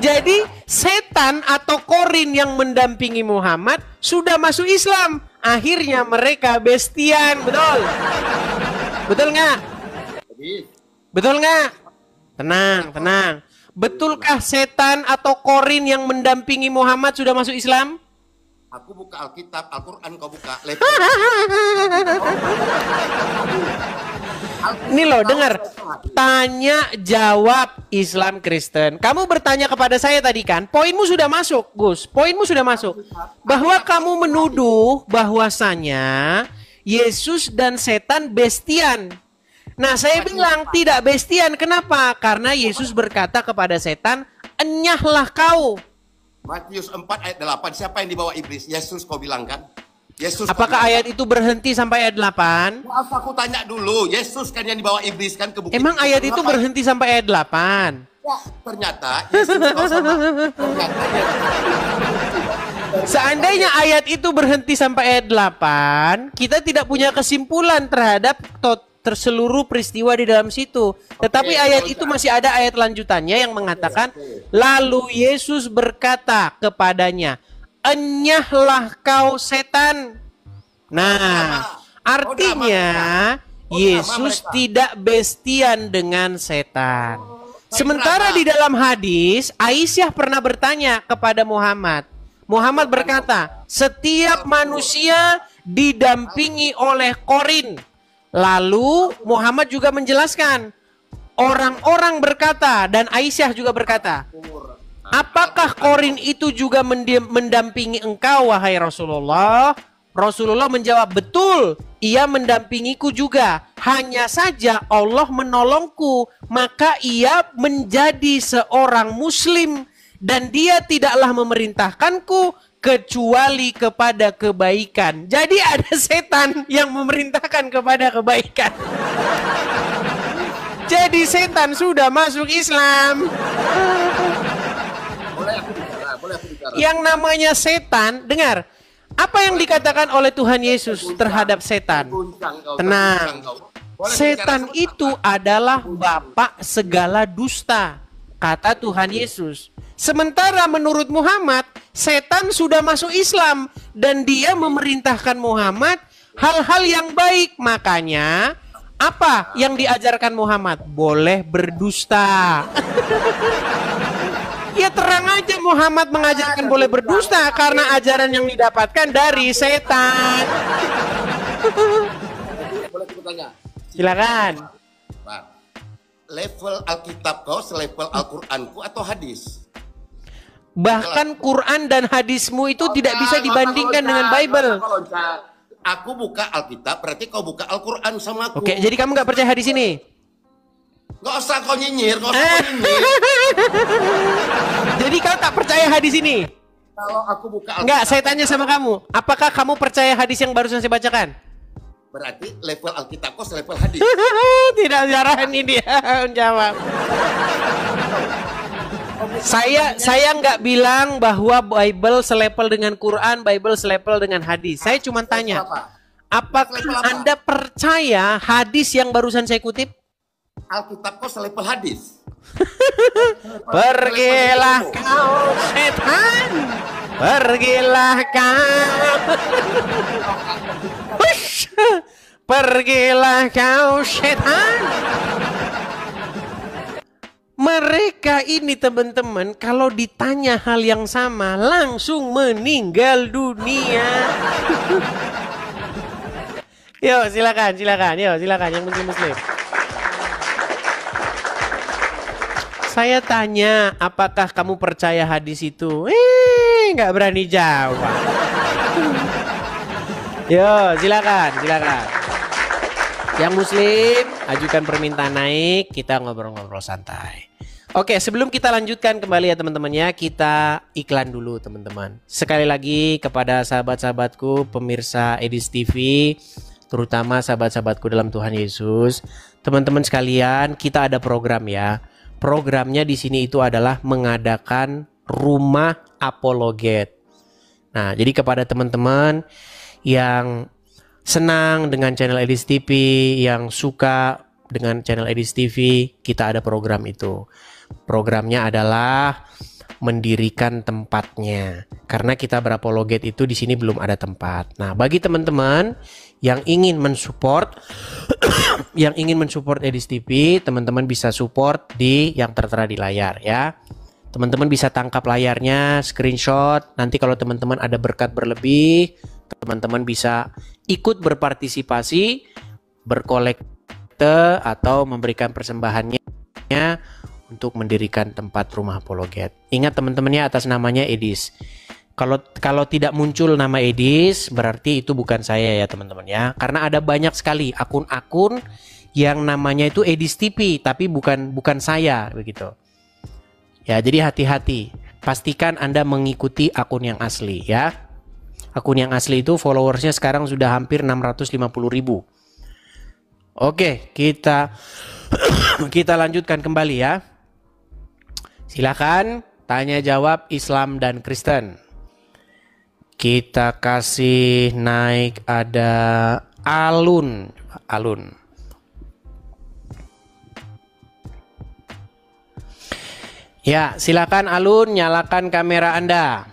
Jadi setan atau korin yang mendampingi Muhammad sudah masuk Islam. Akhirnya mereka bestian, betul? Betul nggak? Betul nggak? Tenang. Betulkah setan atau korin yang mendampingi Muhammad sudah masuk Islam? Aku buka Alkitab, Al-Quran kau buka. Ini loh, dengar. Tanya jawab Islam Kristen. Kamu bertanya kepada saya tadi kan, poinmu sudah masuk, Gus. Poinmu sudah masuk. Bahwa kamu menuduh bahwasanya Yesus dan setan bestian. Nah, saya bilang tidak bestian. Kenapa? Karena Yesus berkata kepada setan, enyahlah kau. Matius 4 ayat 8, siapa yang dibawa iblis? Yesus kau bilang kan? Yesus Apakah ayat itu berhenti sampai ayat 8? Maaf, aku tanya dulu. Yesus kan yang dibawa iblis kan ke bukit. Emang ayat itu berhenti sampai ayat 8? Ya, ternyata Yesus sama. Seandainya ayat itu berhenti sampai ayat 8, kita tidak punya kesimpulan terhadap terseluruh peristiwa di dalam situ. Tetapi ayat itu masih ada ayat lanjutannya yang mengatakan, lalu Yesus berkata kepadanya, enyahlah kau setan. Nah, artinya Yesus tidak bestian dengan setan. Sementara di dalam hadis, Aisyah pernah bertanya kepada Muhammad. Muhammad berkata, setiap manusia didampingi oleh korin. Lalu Muhammad juga menjelaskan, orang-orang berkata, dan Aisyah juga berkata, apakah korin itu juga mendampingi engkau, wahai Rasulullah? Rasulullah menjawab, betul, ia mendampingiku juga. Hanya saja Allah menolongku, maka ia menjadi seorang muslim. Dan dia tidaklah memerintahkanku kecuali kepada kebaikan. Jadi ada setan yang memerintahkan kepada kebaikan. Jadi setan sudah masuk Islam. Yang namanya setan, dengar, apa yang dikatakan oleh Tuhan Yesus terhadap setan? Tenang, setan itu adalah bapak segala dusta, kata Tuhan Yesus. Sementara menurut Muhammad, setan sudah masuk Islam dan dia memerintahkan Muhammad hal-hal yang baik. Makanya apa yang diajarkan Muhammad? Boleh berdusta. Ya terang aja Muhammad mengajarkan boleh berdusta karena ajaran yang didapatkan dari setan. Boleh aku tanya? Silakan. Level Alkitab kau selevel Al-Qur'anku atau hadis? Bahkan Quran dan hadismu itu tidak bisa dibandingkan dengan Bible. Aku buka Alkitab, berarti kau buka Al-Quran sama aku. Oke, jadi kamu nggak percaya hadis ini? Nggak usah kau nyinyir, nggak usah kau nyinyir. Jadi kau tak percaya hadis ini? Kalau aku buka Alkitab. Enggak, saya tanya sama kamu. Apakah kamu percaya hadis yang barusan saya bacakan? Berarti level Alkitab kau selevel hadis. Tidak, jarang ini dia menjawab. Saya nggak bilang bahwa Bible selevel dengan Quran, Bible selevel dengan hadis. Saya cuma tanya, apakah Anda percaya hadis yang barusan saya kutip? Alkitab kau selevel hadis. Pergilah kau setan, pergilah kau. Pergilah kau setan. Mereka ini teman-teman kalau ditanya hal yang sama langsung meninggal dunia. Yo silakan yang muslim. Saya tanya, apakah kamu percaya hadis itu? Nggak berani jawab. Yo silakan. Yang muslim ajukan permintaan naik, kita ngobrol-ngobrol santai. Oke, sebelum kita lanjutkan kembali ya teman-teman ya, kita iklan dulu teman-teman. Sekali lagi kepada sahabat-sahabatku pemirsa Edis TV, terutama sahabat-sahabatku dalam Tuhan Yesus, teman-teman sekalian, kita ada program ya. Programnya di sini itu adalah mengadakan rumah apologet. Nah, jadi kepada teman-teman yang senang dengan channel Edis TV, yang suka dengan channel Edis TV, kita ada program itu. Programnya adalah mendirikan tempatnya. Karena kita berapologet itu di sini belum ada tempat. Nah, bagi teman-teman yang ingin mensupport Edis TV, teman-teman bisa support di yang tertera di layar ya. Teman-teman bisa tangkap layarnya, screenshot. Nanti kalau teman-teman ada berkat berlebih, teman-teman bisa ikut berpartisipasi, berkolekte atau memberikan persembahannya untuk mendirikan tempat rumah apologet. Ingat teman-temannya, atas namanya Edis. Kalau tidak muncul nama Edis, berarti itu bukan saya ya teman-teman ya. Karena ada banyak sekali akun-akun yang namanya itu Edis TV, tapi bukan saya begitu. Ya, jadi hati-hati. Pastikan Anda mengikuti akun yang asli ya. Akun yang asli itu followersnya sekarang sudah hampir 650.000. Oke, kita lanjutkan kembali ya. Silakan tanya jawab Islam dan Kristen. Kita kasih naik ada Alun. Ya, silakan Alun, nyalakan kamera Anda.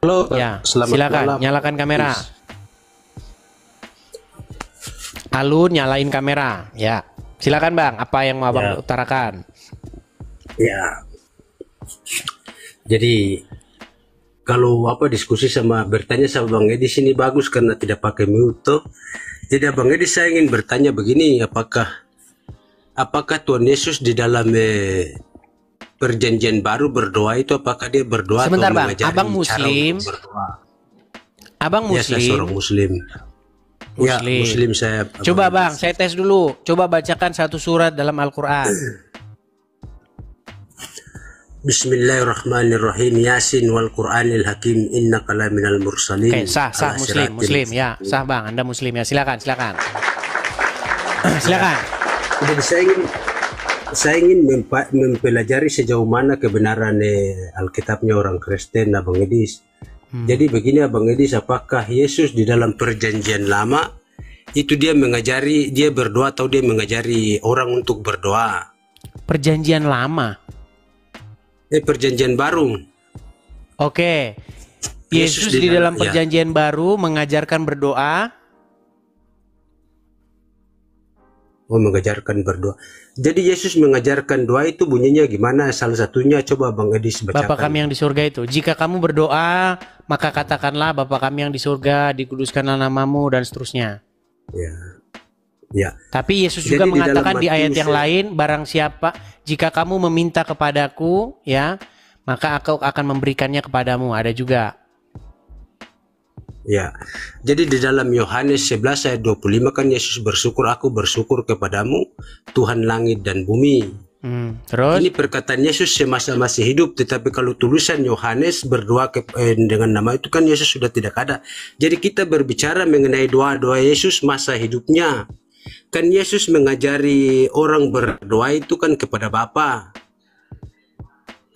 Halo, ya, selamat silakan malam. nyalakan kamera. Alun, nyalain kamera. Ya, silakan Bang. Apa yang mau Abang utarakan? Ya, jadi kalau diskusi sama bertanya sama Bang Edi sini bagus karena tidak pakai mute. Jadi Bang Edi saya ingin bertanya begini, apakah Tuhan Yesus di dalam perjanjian baru berdoa itu apakah dia berdoa Sebentar, atau Bang. mengajari Abang cara Muslim? untuk berdoa? Abang Ya, saya Muslim? seorang Muslim. Ya, Muslim saya. Coba Bang, saya tes dulu. Coba bacakan satu surat dalam Al-Quran. Bismillahirrahmanirrahim. Yasin wal Qur'anil Hakim innaka laminal mursalin. Oke, sah ala Muslim, siratil Muslim ya, mustaqim. sah Bang, Anda Muslim ya, silakan. Silakan. Jadi saya ingin mempelajari sejauh mana kebenaran Alkitabnya orang Kristen, Abang Edis. Jadi begini Abang Edis, apakah Yesus di dalam perjanjian lama itu dia berdoa atau dia mengajari orang untuk berdoa? Perjanjian lama. Perjanjian baru. Oke. Yesus di dalam perjanjian baru mengajarkan berdoa. Oh, mengajarkan berdoa. Jadi Yesus mengajarkan doa itu bunyinya gimana? Salah satunya coba Bang Edis bacakan. Bapak kami yang di surga itu. Jika kamu berdoa, maka katakanlah Bapak kami yang di surga, dikuduskanlah namamu dan seterusnya. Ya. Tapi Yesus juga Jadi mengatakan di dalam ayat Matius, yang lain, barang siapa jika kamu meminta kepadaku, ya, maka aku akan memberikannya kepadamu. Ada juga. Ya. Jadi di dalam Yohanes 11 ayat 25 kan Yesus bersyukur, aku bersyukur kepadamu Tuhan langit dan bumi. Terus? Ini perkataan Yesus semasa masih hidup, tetapi kalau tulisan Yohanes berdoa dengan nama itu kan Yesus sudah tidak ada. Jadi kita berbicara mengenai doa-doa Yesus masa hidupnya. Kan Yesus mengajari orang berdoa itu kan kepada Bapa.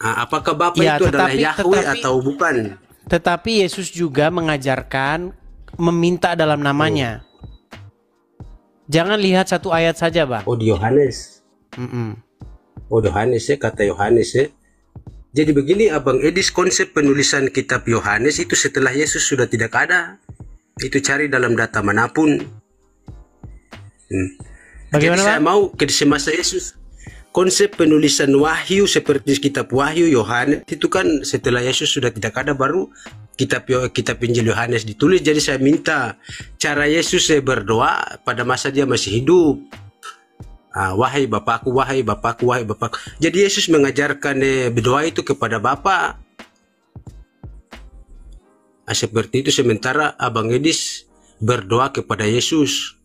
Apakah Bapa Ya, itu adalah Yahweh atau bukan? Tetapi Yesus juga mengajarkan meminta dalam namanya. Jangan lihat satu ayat saja, Bang. Oh, di Yohanes. Oh, Yohanes ya, kata Yohanes ya. Jadi begini Abang Edis, konsep penulisan kitab Yohanes itu setelah Yesus sudah tidak ada. Itu cari dalam data manapun. Bagaimana, Jadi saya mau ke semasa Yesus. Konsep penulisan wahyu seperti kitab wahyu Yohanes itu kan setelah Yesus sudah tidak ada, baru kitab Injil Yohanes ditulis. Jadi saya minta cara Yesus berdoa pada masa dia masih hidup. Wahai Bapakku, wahai Bapakku, wahai Bapakku. Jadi Yesus mengajarkan berdoa itu kepada Bapa. Seperti itu, sementara Abang Edis berdoa kepada Yesus.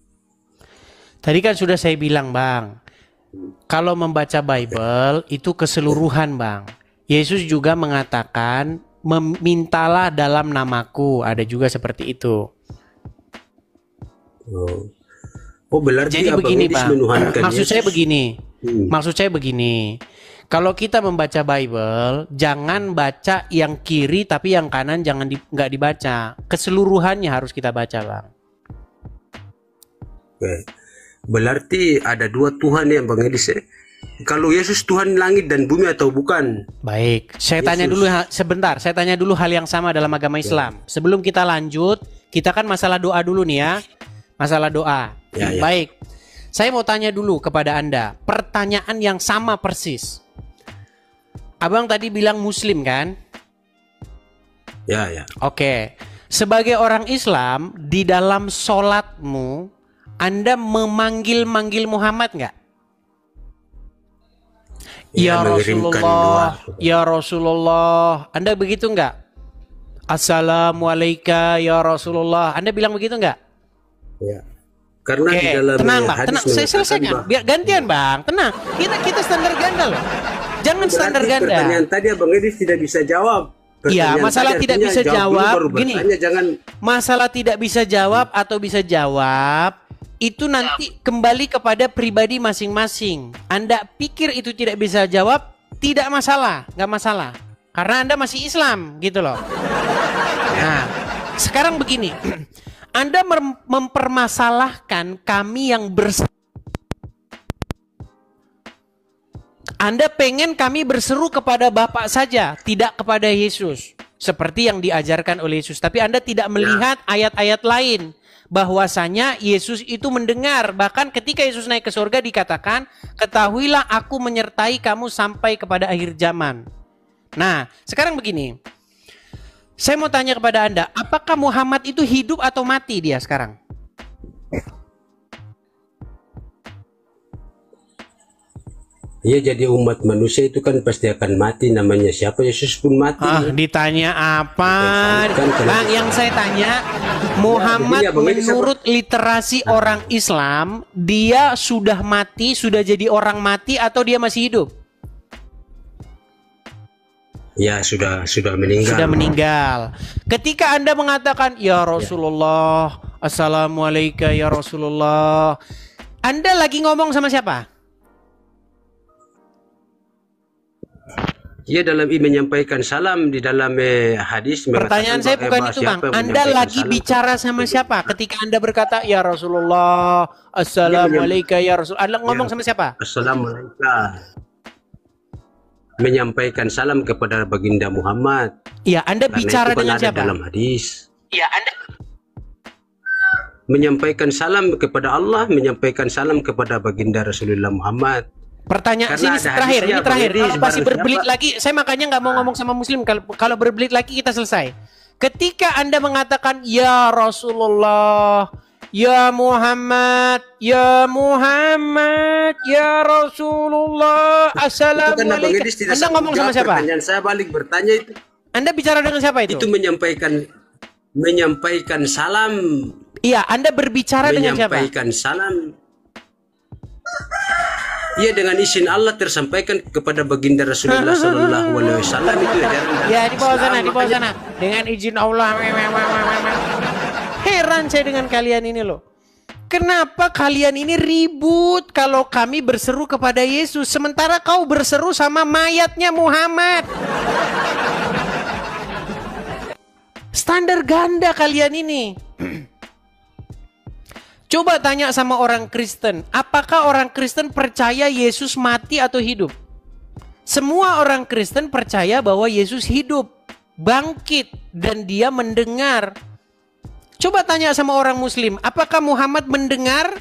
Tadi kan sudah saya bilang, Bang, kalau membaca Bible itu keseluruhan, Bang. Yesus juga mengatakan memintalah dalam namaku. Ada juga seperti itu. Oh, berarti jadi Abang begini, Edis Bang. menuhankan Maksud Yesus. saya begini. Kalau kita membaca Bible, jangan baca yang kiri tapi yang kanan nggak dibaca. Keseluruhannya harus kita baca, Bang. Oke. Berarti ada dua Tuhan ya Bang Edis ya? Kalau Yesus Tuhan langit dan bumi atau bukan? Baik, saya tanya dulu sebentar. Saya tanya dulu hal yang sama dalam agama Islam. Sebelum kita lanjut, kita kan masalah doa dulu nih ya. Masalah doa. Baik, saya mau tanya dulu kepada Anda. Pertanyaan yang sama persis. Abang tadi bilang Muslim kan? Ya. Oke. Sebagai orang Islam, di dalam sholatmu, Anda memanggil Muhammad nggak? Ya Rasulullah, ya Rasulullah. Anda begitu nggak? Assalamualaikum ya Rasulullah. Anda bilang begitu nggak? Ya. Karena di dalam tenang, Bang. hadis Tenang. Saya selesaikan. Biar gantian, Bang. Tenang. Kita standar ganda loh. Jangan standar ganda. Pertanyaan tadi Abang Edis tidak bisa jawab. Iya, masalah tidak bisa jawab, gini. Masalah tidak bisa jawab atau bisa jawab itu nanti kembali kepada pribadi masing-masing. Anda pikir itu tidak bisa jawab, tidak masalah, nggak masalah. Karena Anda masih Islam, gitu loh. Nah, sekarang begini, Anda mempermasalahkan kami yang Anda pengen kami berseru kepada Bapak saja, tidak kepada Yesus. Seperti yang diajarkan oleh Yesus. Tapi Anda tidak melihat ayat-ayat lain. Bahwasanya Yesus itu mendengar. Bahkan ketika Yesus naik ke surga dikatakan, ketahuilah aku menyertai kamu sampai kepada akhir zaman. Nah, sekarang begini. Saya mau tanya kepada Anda, apakah Muhammad itu hidup atau mati dia sekarang? Iya, jadi umat manusia itu kan pasti akan mati, namanya siapa, Yesus pun mati. Ditanya apa? Bang, yang saya tanya, Muhammad menurut literasi orang Islam, dia sudah mati, sudah jadi orang mati atau dia masih hidup? Ya, sudah meninggal. Sudah meninggal. Ketika Anda mengatakan, ya Rasulullah, Assalamualaikum ya Rasulullah, Anda lagi ngomong sama siapa? Ia dalam menyampaikan salam di dalam hadis. Pertanyaan saya bukan itu, Bang. Anda lagi bicara sama siapa? Ketika Anda berkata, ya Rasulullah, Assalamualaikum ya Rasul. Anda ngomong sama siapa? Assalamualaikum. Menyampaikan salam kepada baginda Muhammad. Iya, Anda bicara dengan siapa? Dalam hadis. Iya, Anda menyampaikan salam kepada Allah, menyampaikan salam kepada baginda Rasulullah Muhammad. Pertanyaan sini terakhir, ini terakhir. Kalau masih berbelit lagi, saya makanya nggak mau ngomong sama Muslim. Kalau berbelit lagi kita selesai. Ketika Anda mengatakan ya Rasulullah, ya Muhammad, ya Muhammad, ya Rasulullah, Assalamualaikum. Anda ngomong sama siapa? Pertanyaan saya balik bertanya itu. Anda bicara dengan siapa itu? Itu menyampaikan salam. Iya, Anda berbicara dengan siapa? Menyampaikan salam. Iya, dengan izin Allah tersampaikan kepada baginda Rasulullah Sallallahu Alaihi Wasallam itu ya di bawah sana, di bawah sana. Dengan izin Allah. Heran saya dengan kalian ini loh. Kenapa kalian ini ribut kalau kami berseru kepada Yesus, sementara kau berseru sama mayatnya Muhammad? Standar ganda kalian ini. Coba tanya sama orang Kristen, apakah orang Kristen percaya Yesus mati atau hidup? Semua orang Kristen percaya bahwa Yesus hidup, bangkit, dan dia mendengar. Coba tanya sama orang Muslim, apakah Muhammad mendengar?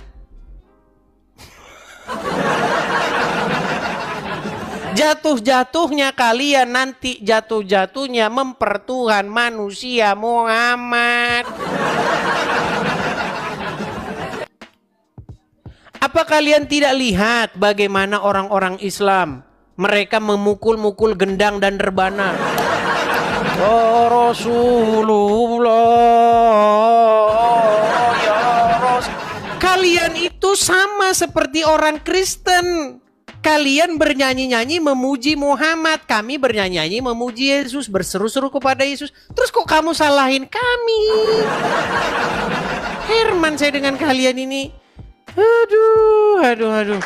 Jatuh-jatuhnya kalian nanti jatuh-jatuhnya mempertuhan manusia Muhammad. Apa kalian tidak lihat bagaimana orang-orang Islam mereka memukul-mukul gendang dan rebana? Ya Rasulullah, ya Rasul. Kalian itu sama seperti orang Kristen. Kalian bernyanyi-nyanyi memuji Muhammad, kami bernyanyi-nyanyi memuji Yesus, berseru-seru kepada Yesus. Terus kok kamu salahin kami? Herman saya dengan kalian ini. Aduh.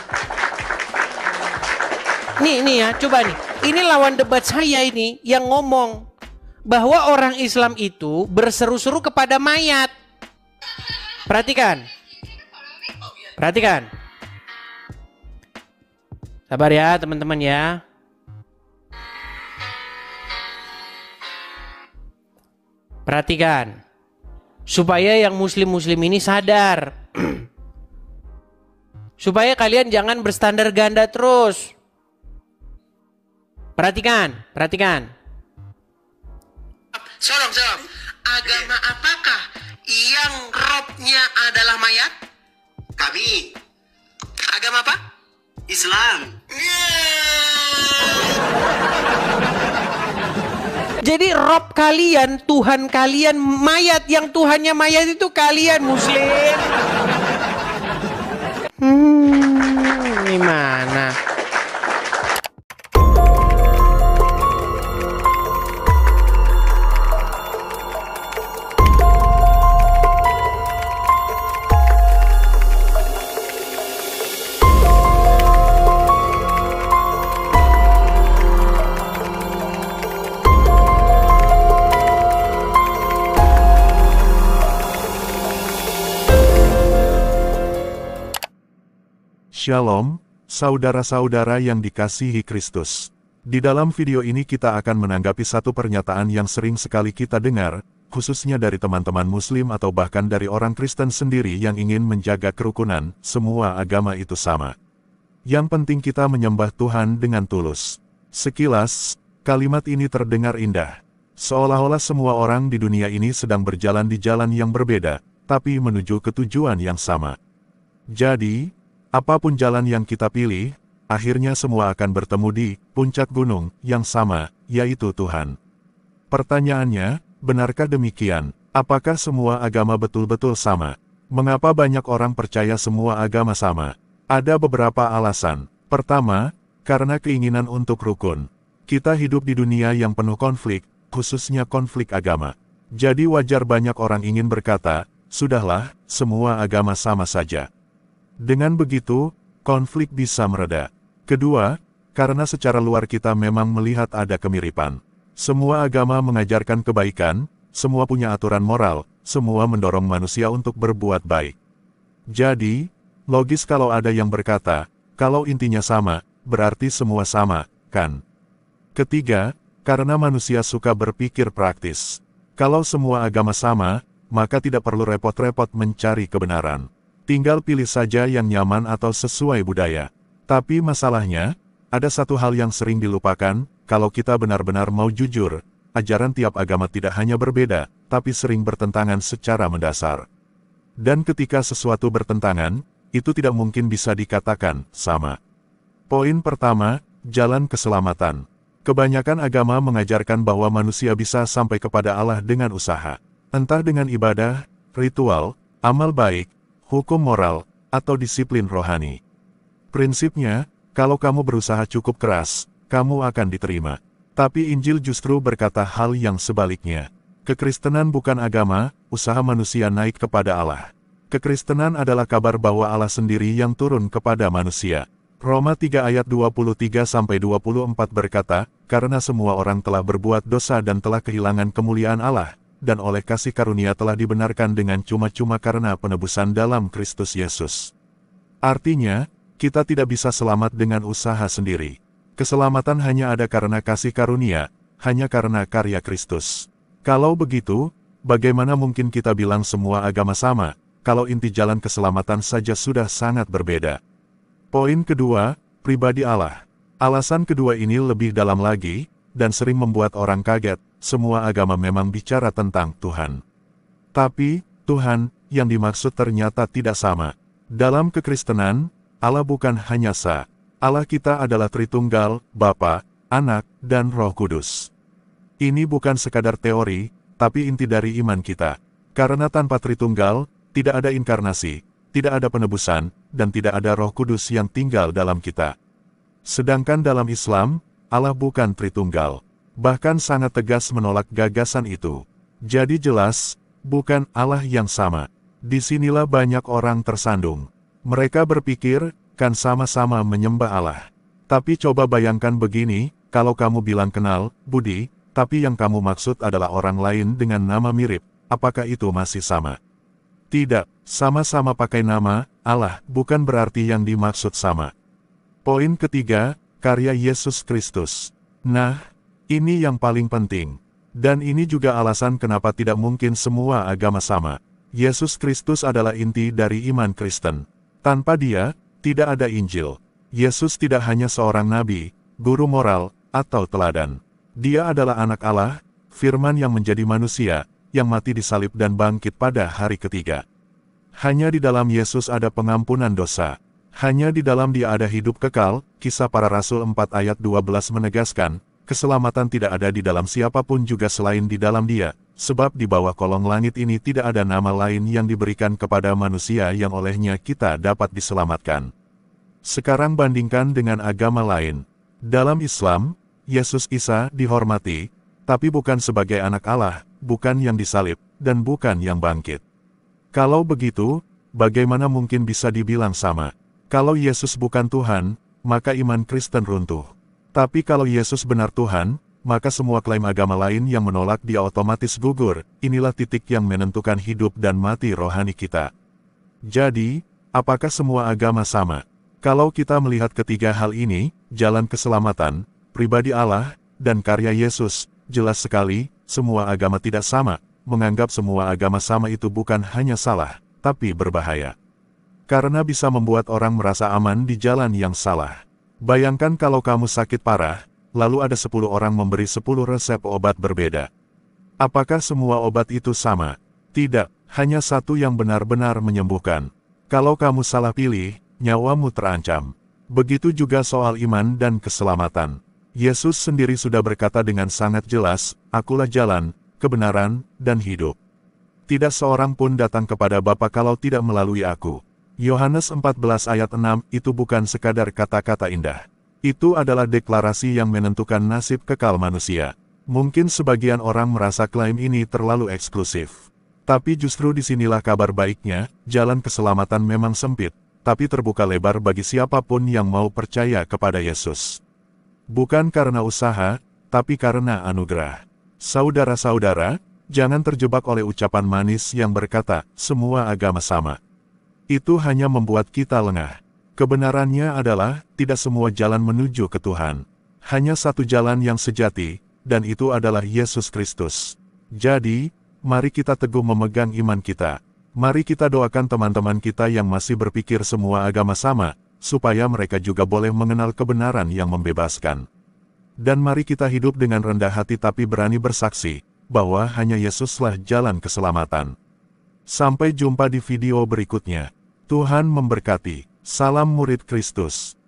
Nih ya, coba nih. Ini lawan debat saya ini yang ngomong bahwa orang Islam itu berseru-seru kepada mayat. Perhatikan. Sabar ya teman-teman ya. Perhatikan. Supaya yang muslim-muslim ini sadar. Supaya kalian jangan berstandar ganda terus. Perhatikan. Sorong. Agama apakah yang robnya adalah mayat? Kami. Agama apa? Islam. Jadi rob kalian, Tuhan kalian mayat, yang Tuhannya mayat itu kalian Muslim. Gimana? Shalom, saudara-saudara yang dikasihi Kristus. Di dalam video ini kita akan menanggapi satu pernyataan yang sering sekali kita dengar, khususnya dari teman-teman Muslim atau bahkan dari orang Kristen sendiri yang ingin menjaga kerukunan, semua agama itu sama. Yang penting kita menyembah Tuhan dengan tulus. Sekilas, kalimat ini terdengar indah. Seolah-olah semua orang di dunia ini sedang berjalan di jalan yang berbeda, tapi menuju ke tujuan yang sama. Jadi, apapun jalan yang kita pilih, akhirnya semua akan bertemu di puncak gunung yang sama, yaitu Tuhan. Pertanyaannya, benarkah demikian? Apakah semua agama betul-betul sama? Mengapa banyak orang percaya semua agama sama? Ada beberapa alasan. Pertama, karena keinginan untuk rukun. Kita hidup di dunia yang penuh konflik, khususnya konflik agama. Jadi wajar banyak orang ingin berkata, sudahlah, semua agama sama saja. Dengan begitu, konflik bisa mereda. Kedua, karena secara luar kita memang melihat ada kemiripan. Semua agama mengajarkan kebaikan, semua punya aturan moral, semua mendorong manusia untuk berbuat baik. Jadi, logis kalau ada yang berkata, kalau intinya sama, berarti semua sama, kan? Ketiga, karena manusia suka berpikir praktis. Kalau semua agama sama, maka tidak perlu repot-repot mencari kebenaran. Tinggal pilih saja yang nyaman atau sesuai budaya. Tapi masalahnya, ada satu hal yang sering dilupakan, kalau kita benar-benar mau jujur, ajaran tiap agama tidak hanya berbeda, tapi sering bertentangan secara mendasar. Dan ketika sesuatu bertentangan, itu tidak mungkin bisa dikatakan sama. Poin pertama, jalan keselamatan. Kebanyakan agama mengajarkan bahwa manusia bisa sampai kepada Allah dengan usaha. Entah dengan ibadah, ritual, amal baik, hukum moral, atau disiplin rohani. Prinsipnya, kalau kamu berusaha cukup keras, kamu akan diterima. Tapi Injil justru berkata hal yang sebaliknya. Kekristenan bukan agama, usaha manusia naik kepada Allah. Kekristenan adalah kabar bahwa Allah sendiri yang turun kepada manusia. Roma 3 ayat 23-24 berkata, karena semua orang telah berbuat dosa dan telah kehilangan kemuliaan Allah, dan oleh kasih karunia telah dibenarkan dengan cuma-cuma karena penebusan dalam Kristus Yesus. Artinya, kita tidak bisa selamat dengan usaha sendiri. Keselamatan hanya ada karena kasih karunia, hanya karena karya Kristus. Kalau begitu, bagaimana mungkin kita bilang semua agama sama, kalau inti jalan keselamatan saja sudah sangat berbeda? Poin kedua, pribadi Allah. Alasan kedua ini lebih dalam lagi, dan sering membuat orang kaget, semua agama memang bicara tentang Tuhan. Tapi, Tuhan, yang dimaksud ternyata tidak sama. Dalam kekristenan, Allah bukan hanya Esa. Allah kita adalah Tritunggal, Bapa, Anak, dan Roh Kudus. Ini bukan sekadar teori, tapi inti dari iman kita. Karena tanpa Tritunggal, tidak ada inkarnasi, tidak ada penebusan, dan tidak ada Roh Kudus yang tinggal dalam kita. Sedangkan dalam Islam, Allah bukan Tritunggal. Bahkan sangat tegas menolak gagasan itu. Jadi jelas, bukan Allah yang sama. Disinilah banyak orang tersandung. Mereka berpikir, kan sama-sama menyembah Allah. Tapi coba bayangkan begini, kalau kamu bilang kenal, Budi, tapi yang kamu maksud adalah orang lain dengan nama mirip, apakah itu masih sama? Tidak, sama-sama pakai nama, Allah, bukan berarti yang dimaksud sama. Poin ketiga, karya Yesus Kristus. Nah, ini yang paling penting. Dan ini juga alasan kenapa tidak mungkin semua agama sama. Yesus Kristus adalah inti dari iman Kristen. Tanpa Dia, tidak ada Injil. Yesus tidak hanya seorang nabi, guru moral, atau teladan. Dia adalah anak Allah, firman yang menjadi manusia, yang mati disalib dan bangkit pada hari ketiga. Hanya di dalam Yesus ada pengampunan dosa. Hanya di dalam Dia ada hidup kekal. Kisah Para Rasul 4 ayat 12 menegaskan, keselamatan tidak ada di dalam siapapun juga selain di dalam Dia, sebab di bawah kolong langit ini tidak ada nama lain yang diberikan kepada manusia yang olehnya kita dapat diselamatkan. Sekarang bandingkan dengan agama lain. Dalam Islam, Yesus Isa dihormati, tapi bukan sebagai anak Allah, bukan yang disalib, dan bukan yang bangkit. Kalau begitu, bagaimana mungkin bisa dibilang sama? Kalau Yesus bukan Tuhan, maka iman Kristen runtuh. Tapi kalau Yesus benar Tuhan, maka semua klaim agama lain yang menolak Dia otomatis gugur. Inilah titik yang menentukan hidup dan mati rohani kita. Jadi, apakah semua agama sama? Kalau kita melihat ketiga hal ini, jalan keselamatan, pribadi Allah, dan karya Yesus, jelas sekali, semua agama tidak sama. Menganggap semua agama sama itu bukan hanya salah, tapi berbahaya. Karena bisa membuat orang merasa aman di jalan yang salah. Bayangkan kalau kamu sakit parah, lalu ada 10 orang memberi 10 resep obat berbeda. Apakah semua obat itu sama? Tidak, hanya satu yang benar-benar menyembuhkan. Kalau kamu salah pilih, nyawamu terancam. Begitu juga soal iman dan keselamatan. Yesus sendiri sudah berkata dengan sangat jelas, "Akulah jalan, kebenaran, dan hidup. Tidak seorang pun datang kepada Bapa kalau tidak melalui aku." Yohanes 14 ayat 6 itu bukan sekadar kata-kata indah. Itu adalah deklarasi yang menentukan nasib kekal manusia. Mungkin sebagian orang merasa klaim ini terlalu eksklusif. Tapi justru disinilah kabar baiknya, jalan keselamatan memang sempit, tapi terbuka lebar bagi siapapun yang mau percaya kepada Yesus. Bukan karena usaha, tapi karena anugerah. Saudara-saudara, jangan terjebak oleh ucapan manis yang berkata, semua agama sama. Itu hanya membuat kita lengah. Kebenarannya adalah, tidak semua jalan menuju ke Tuhan. Hanya satu jalan yang sejati, dan itu adalah Yesus Kristus. Jadi, mari kita teguh memegang iman kita. Mari kita doakan teman-teman kita yang masih berpikir semua agama sama, supaya mereka juga boleh mengenal kebenaran yang membebaskan. Dan mari kita hidup dengan rendah hati tapi berani bersaksi, bahwa hanya Yesuslah jalan keselamatan. Sampai jumpa di video berikutnya. Tuhan memberkati. Salam murid Kristus.